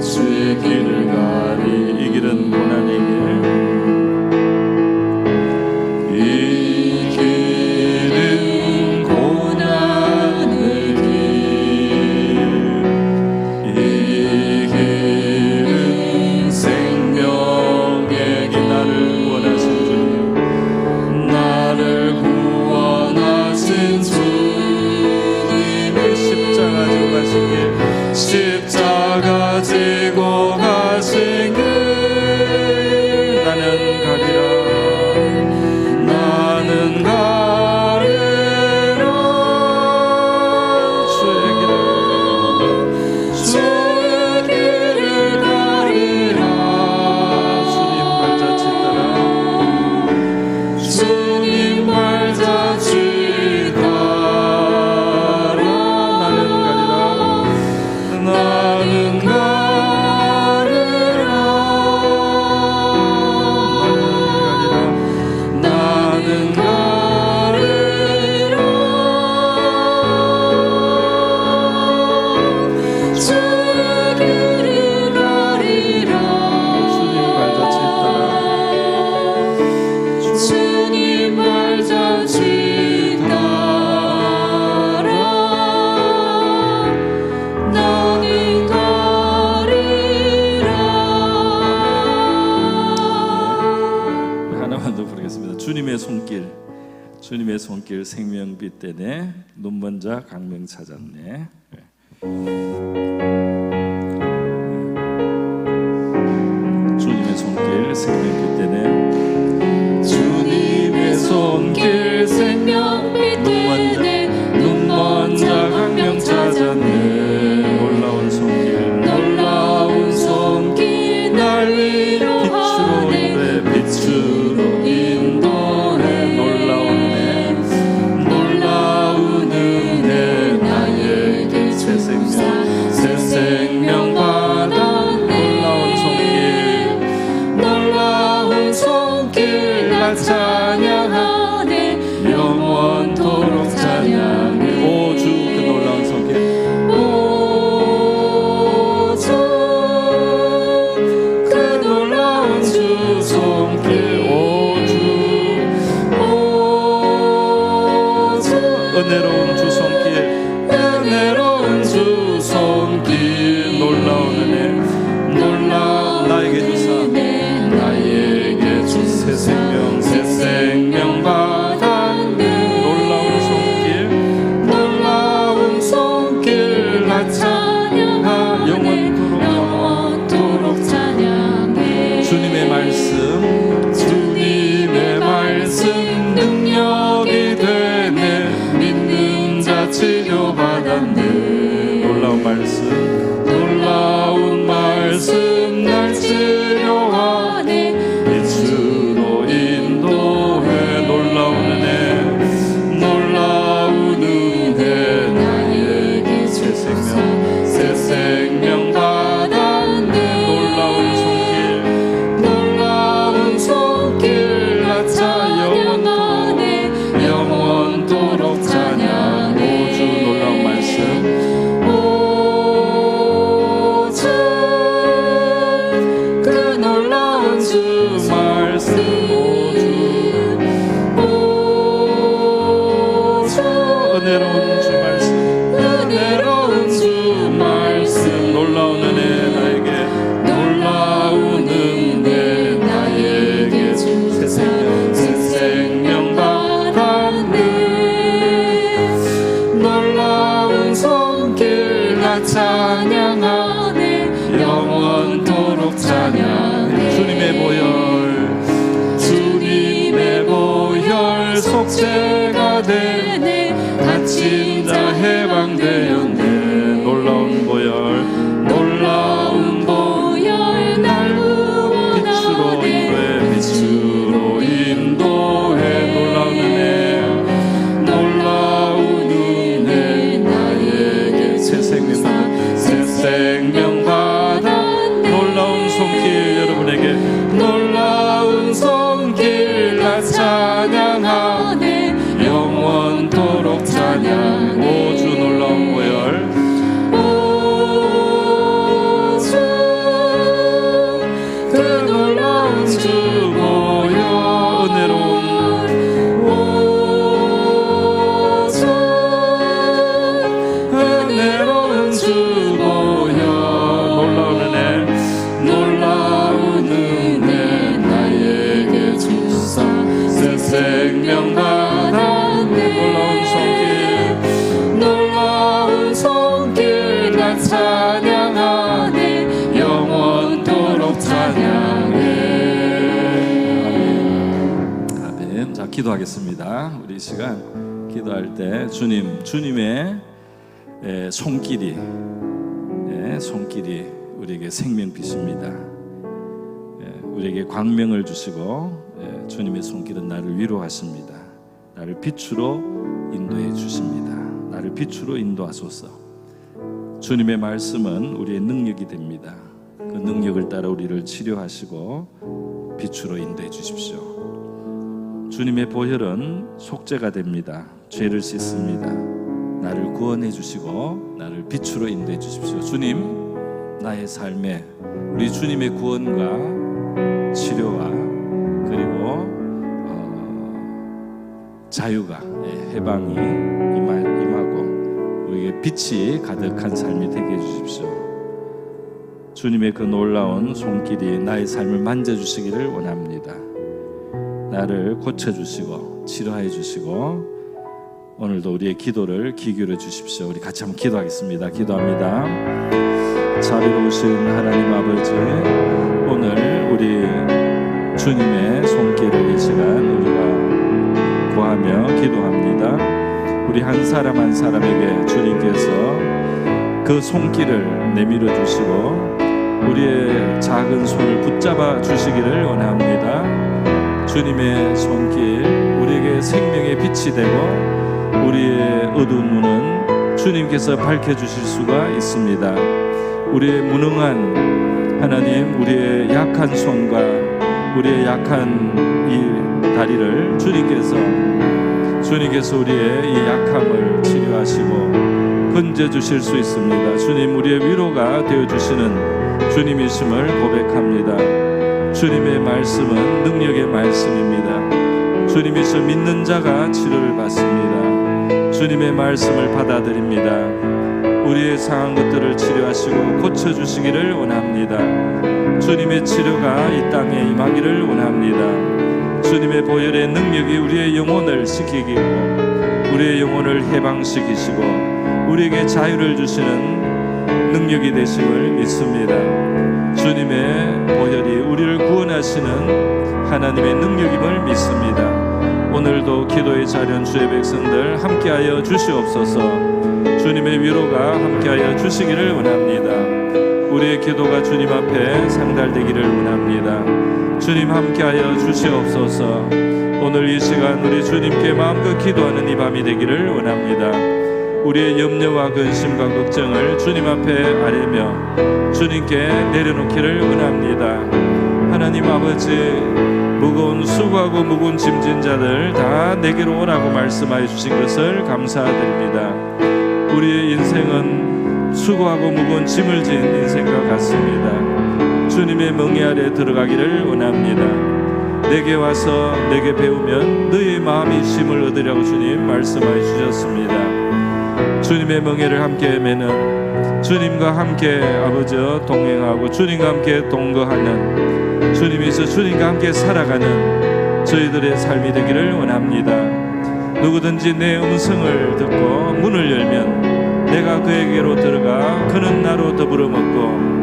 주의 길을 가리 이 길은 고난의 길 이 길은 고난의 길 이 길은 생명의 길 나를 원하신 주님 나를 구원하신 주님의 십자가 지고 가신 길 십자가 지고 가신 길 나는 가리라 주의 길을 가리라 주님 말 자칫 따라 주님 말 자칫 따라 나는 주님의 손길 생명빛 되네 눈먼 자 강명 찾았네. 주님의 손길 생명빛 되네 주님의 손길 생명빛 되네 눈먼 자 강명 찾았네 놀라운 손길 날 위로하네 빛으로 인도해 놀라운 은혜 나에게 새 생명 받았네 놀라운 손길 나 찬양하네 영원토록 찬양해 오주 그 놀라운 손길 오주 그 놀라운 주 손길 은혜로운 주 말씀, 은혜로운 주 말씀, 놀라운 은혜 나에게, 놀라운 은혜 나에게 주사 새 생명 받았네. 놀라운 손길 나 찬양하네. 영원토록 찬양해. 주님의 보혈, 주님의 보혈 속죄가 되네. 갇힌 자 해방되었네. 놀라운 보혈, 놀라운 보혈 날 구원하네. 빛으로 인도해. 놀라운 은혜, 놀라운 은혜 나에게 새 생명 받아, 새 생명 받아. 놀라운 손길 여러분에게, 놀라운 손길 나 찬양하네. 영원토록 찬양. 오 주 놀라운 보혈, 오 주 그 놀라운 주 보혈, 은혜로운 오 주 은혜로운 주 보혈, 놀라운 은혜, 놀라운 은혜 나에게 주사 새 생명 받았네. 놀라운 손길 나 찬양하네. 영원토록 찬양해. 아멘. 자, 기도하겠습니다. 우리 이 시간 기도할 때 주님의 손길이 우리에게 생명빛입니다. 우리에게 광명을 주시고 주님의 손길은 나를 위로하십니다. 나를 빛으로 인도해 주십니다. 나를 빛으로 인도하소서. 주님의 말씀은 우리의 능력이 됩니다. 그 능력을 따라 우리를 치료하시고 빛으로 인도해 주십시오. 주님의 보혈은 속죄가 됩니다. 죄를 씻습니다. 나를 구원해 주시고 나를 빛으로 인도해 주십시오. 주님, 나의 삶에 우리 주님의 구원과 치료와 그리고 자유가, 해방이 임하고 우리에게 빛이 가득한 삶이 되게 해주십시오. 주님의 그 놀라운 손길이 나의 삶을 만져주시기를 원합니다. 나를 고쳐주시고 치료해 주시고 오늘도 우리의 기도를 기울여 주십시오. 우리 같이 한번 기도하겠습니다. 기도합니다. 자비로우신 하나님 아버지, 오늘 우리 주님의 손길을 이 시간 우리가 구하며 기도합니다. 우리 한 사람 한 사람에게 주님께서 그 손길을 내밀어 주시고 우리의 작은 손을 붙잡아 주시기를 원합니다. 주님의 손길 우리에게 생명의 빛이 되고 우리의 어두운 눈은 주님께서 밝혀주실 수가 있습니다. 우리의 무능한 하나님, 우리의 약한 손과 우리의 약한 이 다리를 주님께서 우리의 이 약함을 치료하시고 건져주실 수 있습니다. 주님, 우리의 위로가 되어주시는 주님이심을 고백합니다. 주님의 말씀은 능력의 말씀입니다. 주님이서 믿는 자가 치료를 받습니다. 주님의 말씀을 받아들입니다. 우리의 상한 것들을 치료하시고 고쳐주시기를 원합니다. 주님의 치료가 이 땅에 임하기를 원합니다. 주님의 보혈의 능력이 우리의 영혼을 지키고 우리의 영혼을 해방시키시고 우리에게 자유를 주시는 능력이 되심을 믿습니다. 주님의 보혈이 우리를 구원하시는 하나님의 능력임을 믿습니다. 오늘도 기도의 자리한 주의 백성들 함께하여 주시옵소서. 주님의 위로가 함께하여 주시기를 원합니다. 우리의 기도가 주님 앞에 상달되기를 원합니다. 주님 함께하여 주시옵소서. 오늘 이 시간 우리 주님께 마음껏 기도하는 이 밤이 되기를 원합니다. 우리의 염려와 근심과 걱정을 주님 앞에 아뢰며 주님께 내려놓기를 원합니다. 하나님 아버지, 무거운 수고하고 무거운 짐진 자들 다 내게로 오라고 말씀하여 주신 것을 감사드립니다. 우리의 인생은 수고하고 무거운 짐을 진 인생과 같습니다. 주님의 멍에 아래 들어가기를 원합니다. 내게 와서 내게 배우면 너희 마음이 쉼을 얻으라고 주님 말씀하여 주셨습니다. 주님의 멍에를 함께 매는, 주님과 함께 아버지와 동행하고 주님과 함께 동거하는, 주님이서 주님과 함께 살아가는 저희들의 삶이 되기를 원합니다. 누구든지 내 음성을 듣고 문을 열면 내가 그에게로 들어가 그는 나로 더불어 먹고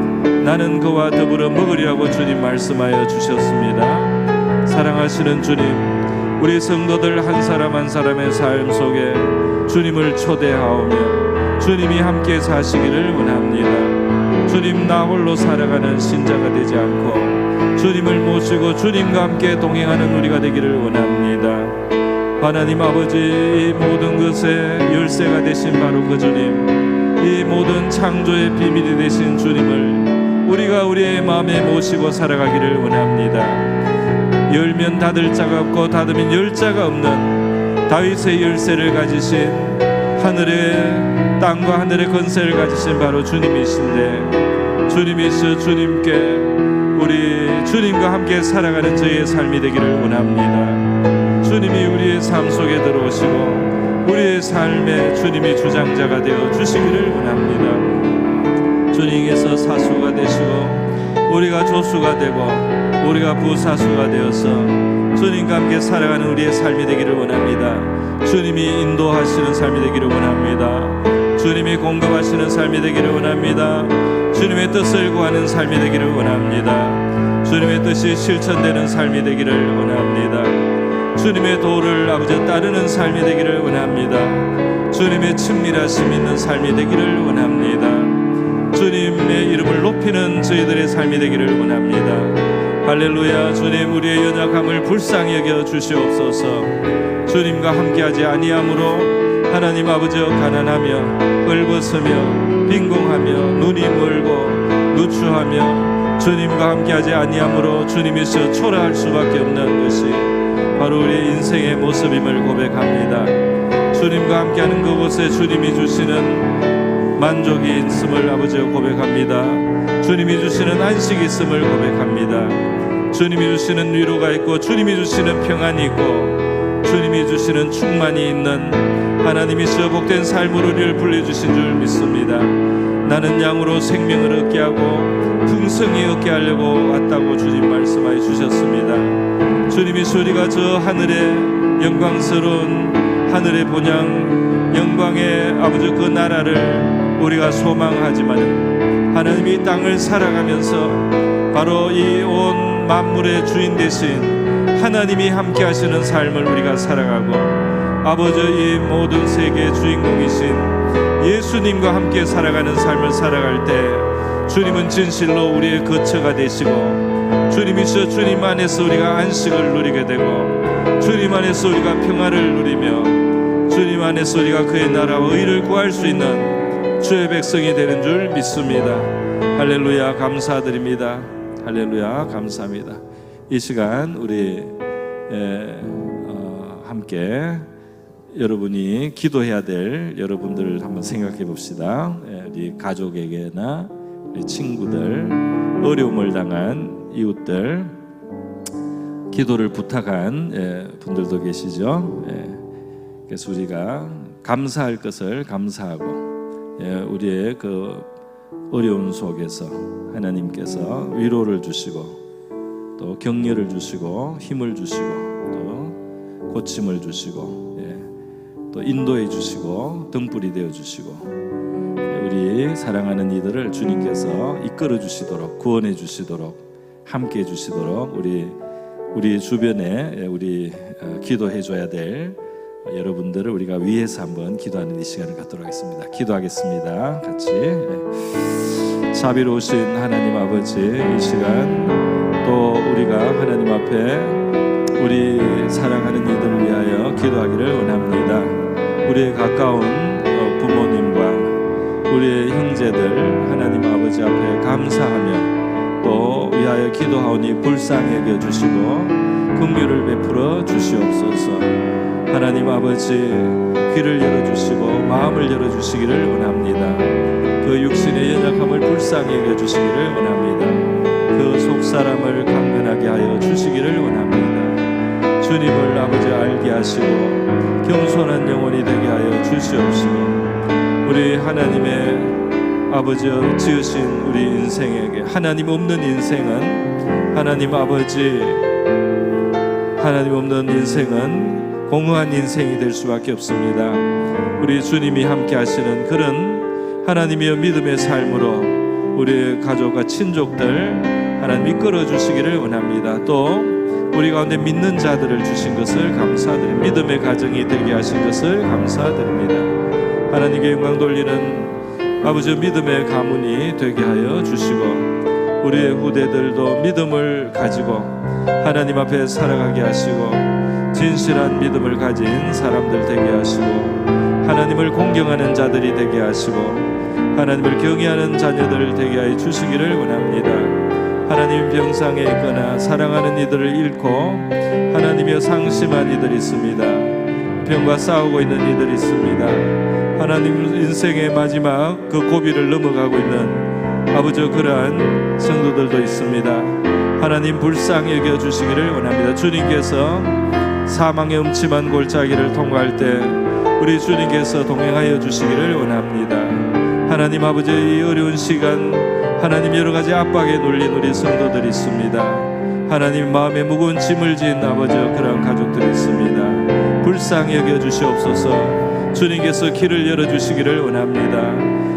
나는 그와 더불어 먹으리라고 주님 말씀하여 주셨습니다. 사랑하시는 주님, 우리 성도들 한 사람 한 사람의 삶 속에 주님을 초대하오며 주님이 함께 사시기를 원합니다. 주님, 나 홀로 살아가는 신자가 되지 않고 주님을 모시고 주님과 함께 동행하는 우리가 되기를 원합니다. 하나님 아버지, 이 모든 것의 열쇠가 되신 바로 그 주님, 이 모든 창조의 비밀이 되신 주님을 우리가 우리의 마음에 모시고 살아가기를 원합니다. 열면 닫을 자가 없고 닫으면 열 자가 없는 다윗의 열쇠를 가지신, 하늘의 땅과 하늘의 권세를 가지신 바로 주님이신데, 주님이시여 주님께 우리 주님과 함께 살아가는 저희의 삶이 되기를 원합니다. 주님이 우리의 삶 속에 들어오시고 우리의 삶에 주님이 주장자가 되어 주시기를 원합니다. 주님께서 사수가 되시고 우리가 조수가 되고 우리가 부사수가 되어서 주님과 함께 살아가는 우리의 삶이 되기를 원합니다. 주님이 인도하시는 삶이 되기를 원합니다. 주님이 공급하시는 삶이 되기를 원합니다. 주님의 뜻을 구하는 삶이 되기를 원합니다. 주님의 뜻이 실천되는 삶이 되기를 원합니다. 주님의 도를 아버지 따르는 삶이 되기를 원합니다. 주님의 친밀하심 있는 삶이 되기를 원합니다. 주님의 이름을 높이는 저희들의 삶이 되기를 원합니다. 할렐루야. 주님, 우리의 연약함을 불쌍히 여겨 주시옵소서. 주님과 함께하지 아니함으로 하나님 아버지여 가난하며 헐벗으며 빈궁하며 눈이 멀고 누추하며 주님과 함께하지 아니함으로 주님이시여 초라할 수밖에 없는 것이 바로 우리의 인생의 모습임을 고백합니다. 주님과 함께하는 그곳에 주님이 주시는 만족이 있음을 아버지여 고백합니다. 주님이 주시는 안식이 있음을 고백합니다. 주님이 주시는 위로가 있고 주님이 주시는 평안이 있고 주님이 주시는 충만이 있는 하나님이시여 복된 삶으로 우리를 불러주신 줄 믿습니다. 나는 양으로 생명을 얻게 하고 풍성히 얻게 하려고 왔다고 주님 말씀하여 주셨습니다. 주님이시여 우리가 저 하늘의 영광스러운 하늘의 본향 영광의 아버지 그 나라를 우리가 소망하지만 하나님이 땅을 살아가면서 바로 이 온 만물의 주인 되신 하나님이 함께 하시는 삶을 우리가 살아가고 아버지 이 모든 세계의 주인공이신 예수님과 함께 살아가는 삶을 살아갈 때 주님은 진실로 우리의 거처가 되시고 주님이시여 주님 안에서 우리가 안식을 누리게 되고 주님 안에서 우리가 평화를 누리며 주님 안에서 우리가 그의 나라와 의를 구할 수 있는 주의 백성이 되는 줄 믿습니다. 할렐루야 감사드립니다. 할렐루야 감사합니다. 이 시간 우리 함께 여러분이 기도해야 될 여러분들을 한번 생각해 봅시다. 우리 가족에게나 우리 친구들, 어려움을 당한 이웃들, 기도를 부탁한 분들도 계시죠. 그래서 우리가 감사할 것을 감사하고 우리의 그 어려움 속에서 하나님께서 위로를 주시고 또 격려를 주시고 힘을 주시고 또 고침을 주시고 또 인도해 주시고 등불이 되어 주시고 우리 사랑하는 이들을 주님께서 이끌어 주시도록 구원해 주시도록 함께 해 주시도록 우리 주변에 우리 기도해 줘야 될 여러분들을 우리가 위해서 한번 기도하는 이 시간을 갖도록 하겠습니다. 기도하겠습니다. 같이. 자비로우신 하나님 아버지, 이 시간 또 우리가 하나님 앞에 우리 사랑하는 이들을 위하여 기도하기를 원합니다. 우리의 가까운 부모님과 우리의 형제들 하나님 아버지 앞에 감사하며 또 위하여 기도하오니 불쌍히 여겨주시고 긍휼을 베풀어 주시옵소서. 하나님 아버지 귀를 열어주시고 마음을 열어주시기를 원합니다. 그 육신의 연약함을 불쌍히 여겨주시기를 원합니다. 그 속사람을 강건하게 하여 주시기를 원합니다. 주님을 아버지 알게 하시고 겸손한 영혼이 되게 하여 주시옵시고, 우리 하나님의 아버지 지으신 우리 인생에게 하나님 없는 인생은 하나님 아버지 하나님 없는 인생은 공허한 인생이 될 수밖에 없습니다. 우리 주님이 함께 하시는 그런 하나님의 믿음의 삶으로 우리의 가족과 친족들 하나님 이끌어 주시기를 원합니다. 또 우리 가운데 믿는 자들을 주신 것을 감사드립니다. 믿음의 가정이 되게 하신 것을 감사드립니다. 하나님께 영광 돌리는 아버지 믿음의 가문이 되게 하여 주시고, 우리의 후대들도 믿음을 가지고 하나님 앞에 살아가게 하시고, 진실한 믿음을 가진 사람들 되게 하시고, 하나님을 공경하는 자들이 되게 하시고, 하나님을 경외하는 자녀들 되게 하여 주시기를 원합니다. 하나님 병상에 있거나 사랑하는 이들을 잃고 하나님이여 상심한 이들이 있습니다. 병과 싸우고 있는 이들이 있습니다. 하나님 인생의 마지막 그 고비를 넘어가고 있는 아버지 그러한 성도들도 있습니다. 하나님 불쌍히 여겨 주시기를 원합니다. 주님께서 사망의 음침한 골짜기를 통과할 때 우리 주님께서 동행하여 주시기를 원합니다. 하나님 아버지 이 어려운 시간 하나님 여러 가지 압박에 눌린 우리 성도들이 있습니다. 하나님 마음에 무거운 짐을 지은 아버지 그러한 가족들이 있습니다. 불쌍히 여겨 주시옵소서. 주님께서 길을 열어주시기를 원합니다.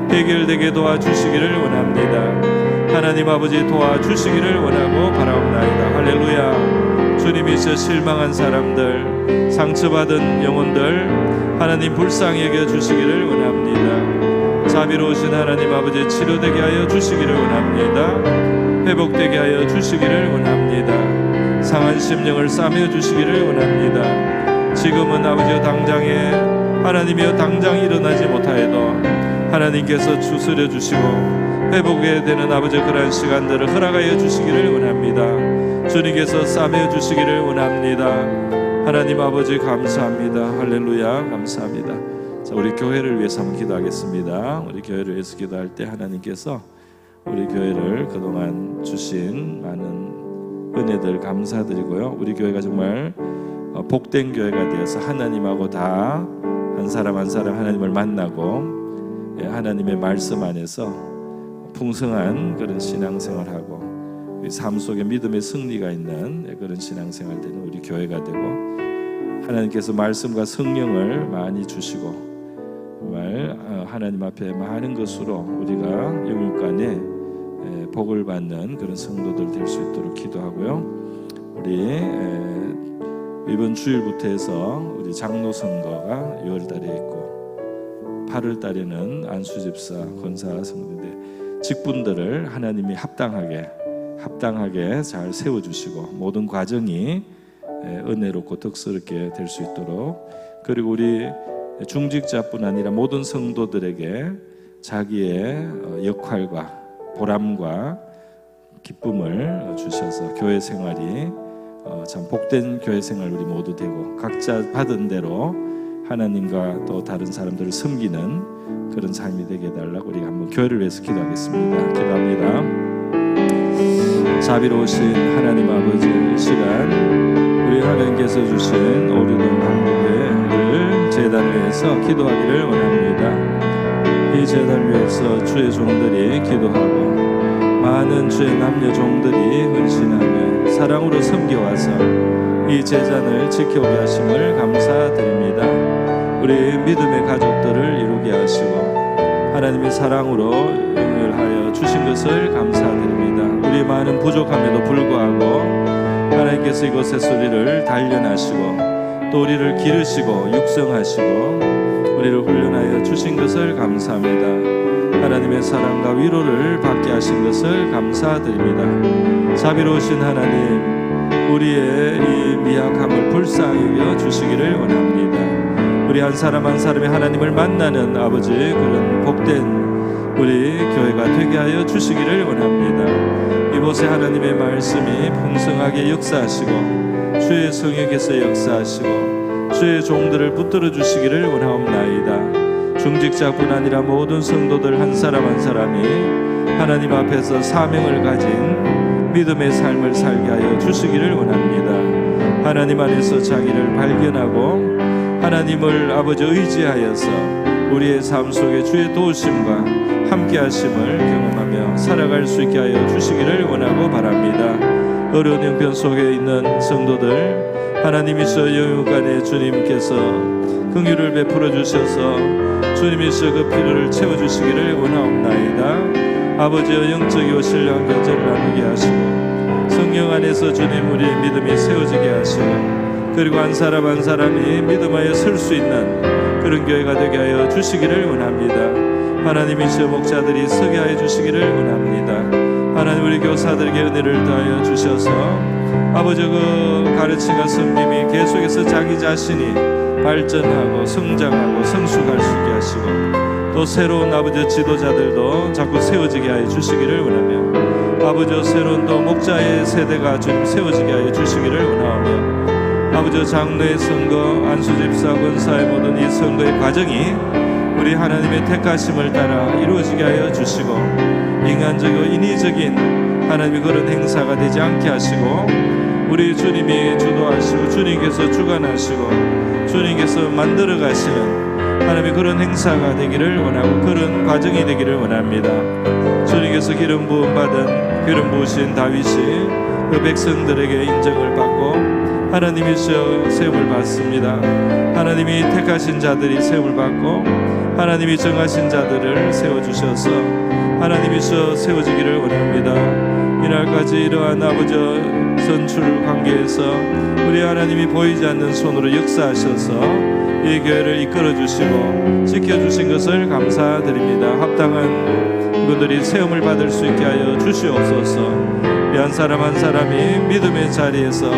해결되게 도와주시기를 원합니다. 하나님 아버지 도와주시기를 원하고 바라옵나이다. 할렐루야. 주님이셔 실망한 사람들, 상처받은 영혼들 하나님 불쌍히 여겨주시기를 원합니다. 자비로우신 하나님 아버지 치료되게 하여 주시기를 원합니다. 회복되게 하여 주시기를 원합니다. 상한 심령을 싸매어 주시기를 원합니다. 지금은 아버지 당장에 하나님이여 당장 일어나지 못하여도 하나님께서 추스려 주시고 회복해야 되는 아버지 그러한 시간들을 허락하여 주시기를 원합니다. 주님께서 싸매어 주시기를 원합니다. 하나님 아버지 감사합니다. 할렐루야 감사합니다. 자, 우리 교회를 위해서 한번 기도하겠습니다. 우리 교회를 위해서 기도할 때 하나님께서 우리 교회를 그동안 주신 많은 은혜들 감사드리고요. 우리 교회가 정말 복된 교회가 되어서 하나님하고 다 한 사람 한 사람 하나님을 만나고 하나님의 말씀 안에서 풍성한 그런 신앙생활하고 우리 삶 속에 믿음의 승리가 있는 그런 신앙생활 되는 우리 교회가 되고, 하나님께서 말씀과 성령을 많이 주시고 정말 하나님 앞에 많은 것으로 우리가 영육간에 복을 받는 그런 성도들 될 수 있도록 기도하고요. 우리 이번 주일부터 해서 우리 장로 선거가 6월 달에 있고 8월 달에는 안수집사 권사 선거인데 직분들을 하나님이 합당하게 잘 세워주시고 모든 과정이 은혜롭고 덕스럽게 될 수 있도록, 그리고 우리 중직자뿐 아니라 모든 성도들에게 자기의 역할과 보람과 기쁨을 주셔서 교회 생활이 참 복된 교회 생활 우리 모두 되고 각자 받은 대로 하나님과 또 다른 사람들을 섬기는 그런 삶이 되게 해달라고 우리가 한번 교회를 위해서 기도하겠습니다. 기도합니다. 자비로우신 하나님 아버지, 이 시간 우리 하나님께서 주신 오르던 한국회를 제단을 위해서 기도하기를 원합니다. 이 제단을 위해서 주의 종들이 기도하고 많은 주의 남녀 종들이 헌신하며 사랑으로 섬겨와서 이 제단을 지켜오게 하심을 감사드립니다. 우리 믿음의 가족들을 이루게 하시고 하나님의 사랑으로 연결하여 주신 것을 감사드립니다. 우리 많은 부족함에도 불구하고 하나님께서 이곳에서 우리를 단련하시고 또 우리를 기르시고 육성하시고 우리를 훈련하여 주신 것을 감사합니다. 하나님의 사랑과 위로를 받게 하신 것을 감사드립니다. 자비로우신 하나님, 우리의 이 미약함을 불쌍히 여겨 주시기를 원합니다. 우리 한 사람 한 사람이 하나님을 만나는 아버지 그런 복된 우리 교회가 되게 하여 주시기를 원합니다. 이곳에 하나님의 말씀이 풍성하게 역사하시고 주의 성령께서 역사하시고 주의 종들을 붙들어 주시기를 원하옵나이다. 중직자뿐 아니라 모든 성도들 한 사람 한 사람이 하나님 앞에서 사명을 가진 믿음의 삶을 살게 하여 주시기를 원합니다. 하나님 안에서 자기를 발견하고 하나님을 아버지 의지하여서 우리의 삶 속에 주의 도우심과 함께 하심을 경험하며 살아갈 수 있게 하여 주시기를 원하고 바랍니다. 어려운 형편 속에 있는 성도들, 하나님이서 영육간에 주님께서 긍휼을 베풀어 주셔서 주님이서 그 필요를 채워주시기를 원하옵나이다. 아버지의 영적이고 신령한 교제를 나누게 하시고 성령 안에서 주님 우리의 믿음이 세워지게 하시고 그리고 한 사람 한 사람이 믿음하여 설 수 있는 그런 교회가 되게 하여 주시기를 원합니다. 하나님이시여 목자들이 서게 하여 주시기를 원합니다. 하나님 우리 교사들에게 은혜를 더하여 주셔서 아버지 그 가르침과 섬김이 계속해서 자기 자신이 발전하고 성장하고 성숙할 수 있게 하시고 또 새로운 아버지 지도자들도 자꾸 세워지게 하여 주시기를 원하며 아버지 새로운 또 목자의 세대가 주님 세워지게 하여 주시기를 원하며 아버지 장로의 선거, 안수집사, 권사의 모든 이 선거의 과정이 우리 하나님의 택하심을 따라 이루어지게 하여 주시고 인간적이고 인위적인 하나님의 그런 행사가 되지 않게 하시고 우리 주님이 주도하시고 주님께서 주관하시고 주님께서 만들어 가시는 하나님의 그런 행사가 되기를 원하고 그런 과정이 되기를 원합니다. 주님께서 기름 부음 받은 기름 부으신 다윗이 그 백성들에게 인정을 받고 하나님이시여 세움을 받습니다. 하나님이 택하신 자들이 세움을 받고 하나님이 정하신 자들을 세워주셔서 하나님이시여 세워지기를 원합니다. 이날까지 이러한 아버지 선출 관계에서 우리 하나님이 보이지 않는 손으로 역사하셔서 이 교회를 이끌어주시고 지켜주신 것을 감사드립니다. 합당한 그들이 세움을 받을 수 있게 하여 주시옵소서. 한 사람 한 사람이 믿음의 자리에서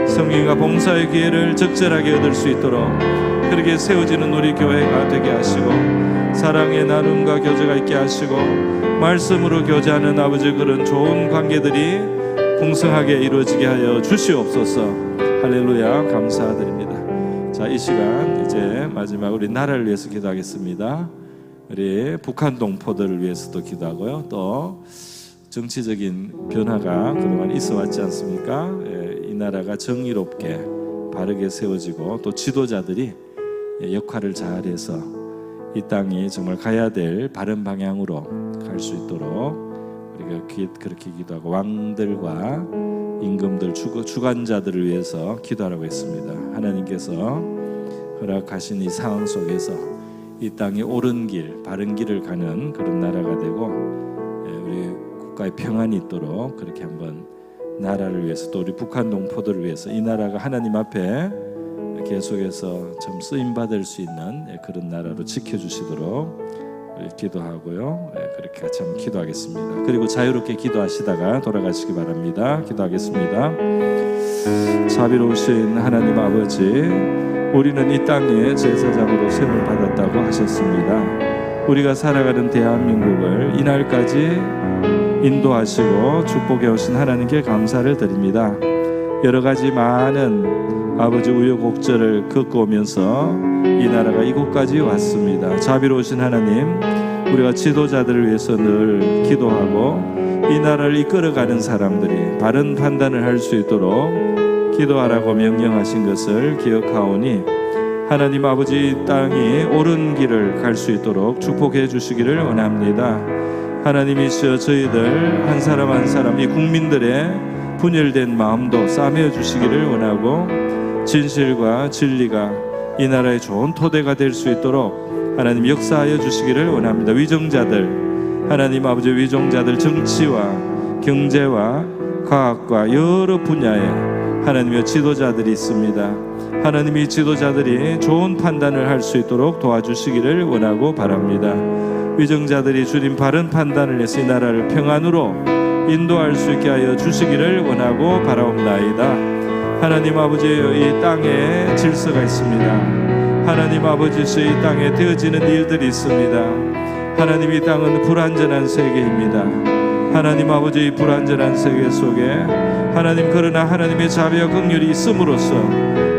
성경과 봉사의 기회를 적절하게 얻을 수 있도록 그렇게 세워지는 우리 교회가 되게 하시고 사랑의 나눔과 교제가 있게 하시고 말씀으로 교제하는 아버지 그런 좋은 관계들이 풍성하게 이루어지게 하여 주시옵소서. 할렐루야 감사드립니다. 자, 이 시간 이제 마지막 우리 나라를 위해서 기도하겠습니다. 우리 북한 동포들을 위해서도 기도하고요. 또 정치적인 변화가 그동안 있어 왔지 않습니까? 이 나라가 정의롭게 바르게 세워지고 또 지도자들이 역할을 잘해서 이 땅이 정말 가야 될 바른 방향으로 갈 수 있도록 우리가 그렇게 기도하고 왕들과 임금들 주관자들을 위해서 기도하라고 했습니다. 하나님께서 허락하신 이 상황 속에서 이 땅이 옳은 길, 바른 길을 가는 그런 나라가 되고 우리 국가의 평안이 있도록 그렇게 한번 나라를 위해서 또 우리 북한 동포들을 위해서 이 나라가 하나님 앞에 계속해서 좀 쓰임받을 수 있는 그런 나라로 지켜주시도록 기도하고요. 그렇게 같이 한번 기도하겠습니다. 그리고 자유롭게 기도하시다가 돌아가시기 바랍니다. 기도하겠습니다. 자비로우신 하나님 아버지, 우리는 이 땅에 제사장으로 세움을 받았다고 하셨습니다. 우리가 살아가는 대한민국을 이날까지 인도하시고 축복해 오신 하나님께 감사를 드립니다. 여러 가지 많은 아버지 우여곡절을 겪어오면서 이 나라가 이곳까지 왔습니다. 자비로우신 하나님, 우리가 지도자들을 위해서 늘 기도하고 이 나라를 이끌어가는 사람들이 바른 판단을 할 수 있도록 기도하라고 명령하신 것을 기억하오니 하나님 아버지 땅이 옳은 길을 갈 수 있도록 축복해 주시기를 원합니다. 하나님이시여 저희들 한 사람 한 사람 이 국민들의 분열된 마음도 싸매어 주시기를 원하고 진실과 진리가 이 나라의 좋은 토대가 될 수 있도록 하나님 역사하여 주시기를 원합니다. 위정자들, 하나님 아버지 위정자들 정치와 경제와 과학과 여러 분야에 하나님의 지도자들이 있습니다. 하나님이 지도자들이 좋은 판단을 할 수 있도록 도와주시기를 원하고 바랍니다. 위정자들이 주님 바른 판단을 해서 이 나라를 평안으로 인도할 수 있게 하여 주시기를 원하고 바라옵나이다. 하나님 아버지, 이 땅에 질서가 있습니다. 하나님 아버지, 이 땅에 되어지는 일들이 있습니다. 하나님, 이 땅은 불완전한 세계입니다. 하나님 아버지, 이 불완전한 세계 속에 하나님, 그러나 하나님의 자비와 긍휼이 있음으로써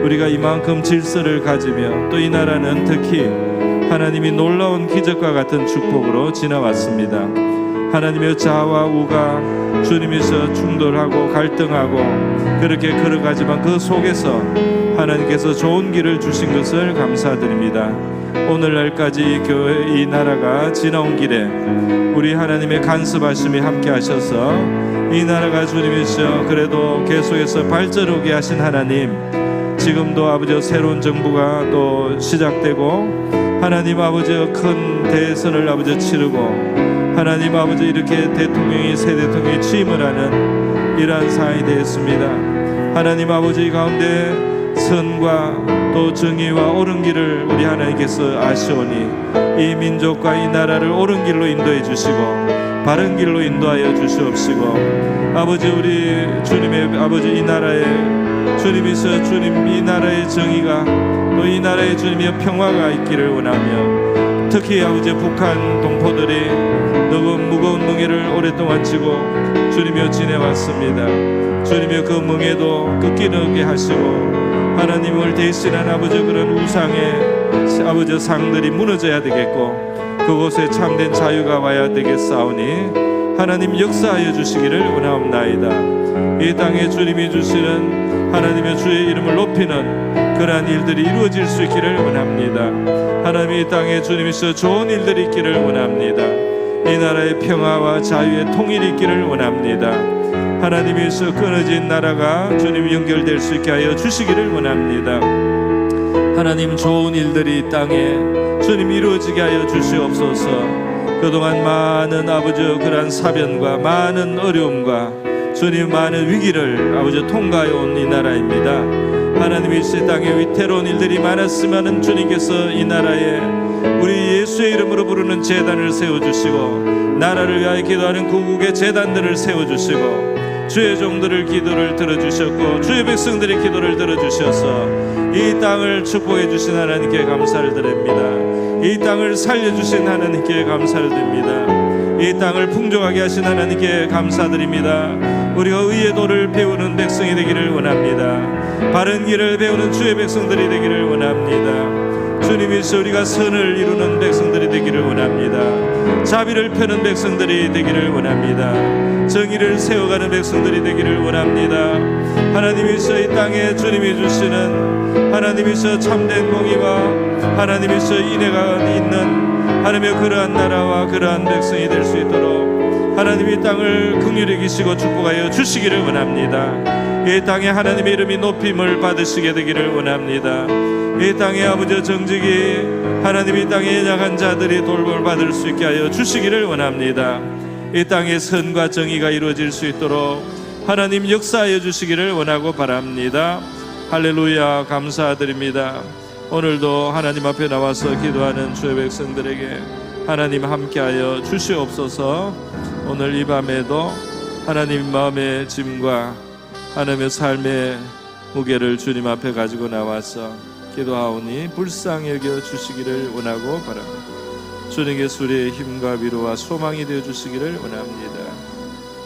우리가 이만큼 질서를 가지며 또 이 나라는 특히 하나님이 놀라운 기적과 같은 축복으로 지나왔습니다. 하나님의 자와 우가 주님에서 충돌하고 갈등하고 그렇게 걸어가지만 그 속에서 하나님께서 좋은 길을 주신 것을 감사드립니다. 오늘날까지 교회 이 나라가 지나온 길에 우리 하나님의 간섭하심이 함께 하셔서 이 나라가 주님이시여 그래도 계속해서 발전하게 하신 하나님, 지금도 아버지 새로운 정부가 또 시작되고 하나님 아버지 큰 대선을 아버지 치르고 하나님 아버지 이렇게 새 대통령이 취임을 하는 이러한 상황이 되었습니다. 하나님 아버지 가운데 선과 또 정의와 옳은 길을 우리 하나님께서 아시오니 이 민족과 이 나라를 옳은 길로 인도해 주시고 바른 길로 인도하여 주시옵시고 아버지 우리 주님의 아버지 이 나라에 주님이서 주님 이 나라의 정의가 또 이 나라의 주님의 평화가 있기를 원하며 특히 아버지 북한 동포들이 너무 무거운 멍에를 오랫동안 지고 주님이여 지내왔습니다. 주님이여 그 멍에도 꺾이게 하시고 하나님을 대신한 아버지 그런 우상의 아버지 상들이 무너져야 되겠고 그곳에 참된 자유가 와야 되겠사오니 하나님 역사하여 주시기를 원하옵나이다. 이 땅에 주님이 주시는 하나님의 주의 이름을 높이는 그러한 일들이 이루어질 수 있기를 원합니다. 하나님 이 땅에 주님이서 좋은 일들이 있기를 원합니다. 이 나라의 평화와 자유의 통일이 있기를 원합니다. 하나님이서 끊어진 나라가 주님 연결될 수 있게 하여 주시기를 원합니다. 하나님 좋은 일들이 이 땅에 주님 이루어지게 하여 주시옵소서. 그동안 많은 아버지 그러한 사변과 많은 어려움과 주님 많은 위기를 아버지 통과해 온 이 나라입니다. 하나님이 이 땅에 위태로운 일들이 많았으면 주님께서 이 나라에 우리 예수의 이름으로 부르는 제단을 세워주시고 나라를 위하여 기도하는 구국의 제단들을 세워주시고 주의 종들을 기도를 들어주셨고 주의 백성들의 기도를 들어주셔서 이 땅을 축복해 주신 하나님께 감사를 드립니다. 이 땅을 살려주신 하나님께 감사를 드립니다. 이 땅을 풍족하게 하신 하나님께 감사드립니다. 우리가 의의 도를 배우는 백성이 되기를 원합니다. 바른 길을 배우는 주의 백성들이 되기를 원합니다. 주님이서 우리가 선을 이루는 백성들이 되기를 원합니다. 자비를 펴는 백성들이 되기를 원합니다. 정의를 세워가는 백성들이 되기를 원합니다. 하나님이서 이 땅에 주님이 주시는 하나님이서 참된 공의와 하나님이서 인애가 있는 하나님의 그러한 나라와 그러한 백성이 될 수 있도록 하나님이 이 땅을 긍휼히 여기시고 축복하여 주시기를 원합니다. 이 땅에 하나님의 이름이 높임을 받으시게 되기를 원합니다. 이 땅에 아버지 정직이 하나님이 이 땅에 약한 자들이 돌볼 받을 수 있게 하여 주시기를 원합니다. 이 땅에 선과 정의가 이루어질 수 있도록 하나님 역사하여 주시기를 원하고 바랍니다. 할렐루야 감사드립니다. 오늘도 하나님 앞에 나와서 기도하는 주의 백성들에게 하나님 함께하여 주시옵소서. 오늘 이 밤에도 하나님 마음의 짐과 하나님의 삶의 무게를 주님 앞에 가지고 나와서 기도하오니 불쌍히 여겨 주시기를 원하고 바랍니다. 주님께서 우리의 힘과 위로와 소망이 되어 주시기를 원합니다.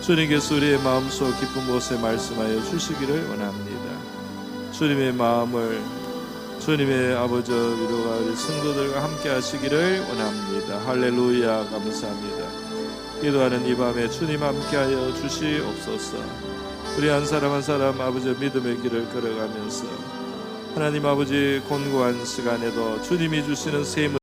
주님께서 우리의 마음속 깊은 곳에 말씀하여 주시기를 원합니다. 주님의 마음을 주님의 아버지 위로가 우리 성도들과 함께 하시기를 원합니다. 할렐루야 감사합니다. 기도하는 이 밤에 주님 함께하여 주시옵소서. 우리 한 사람 한 사람 아버지 믿음의 길을 걸어가면서 하나님 아버지 곤고한 시간에도 주님이 주시는 셈을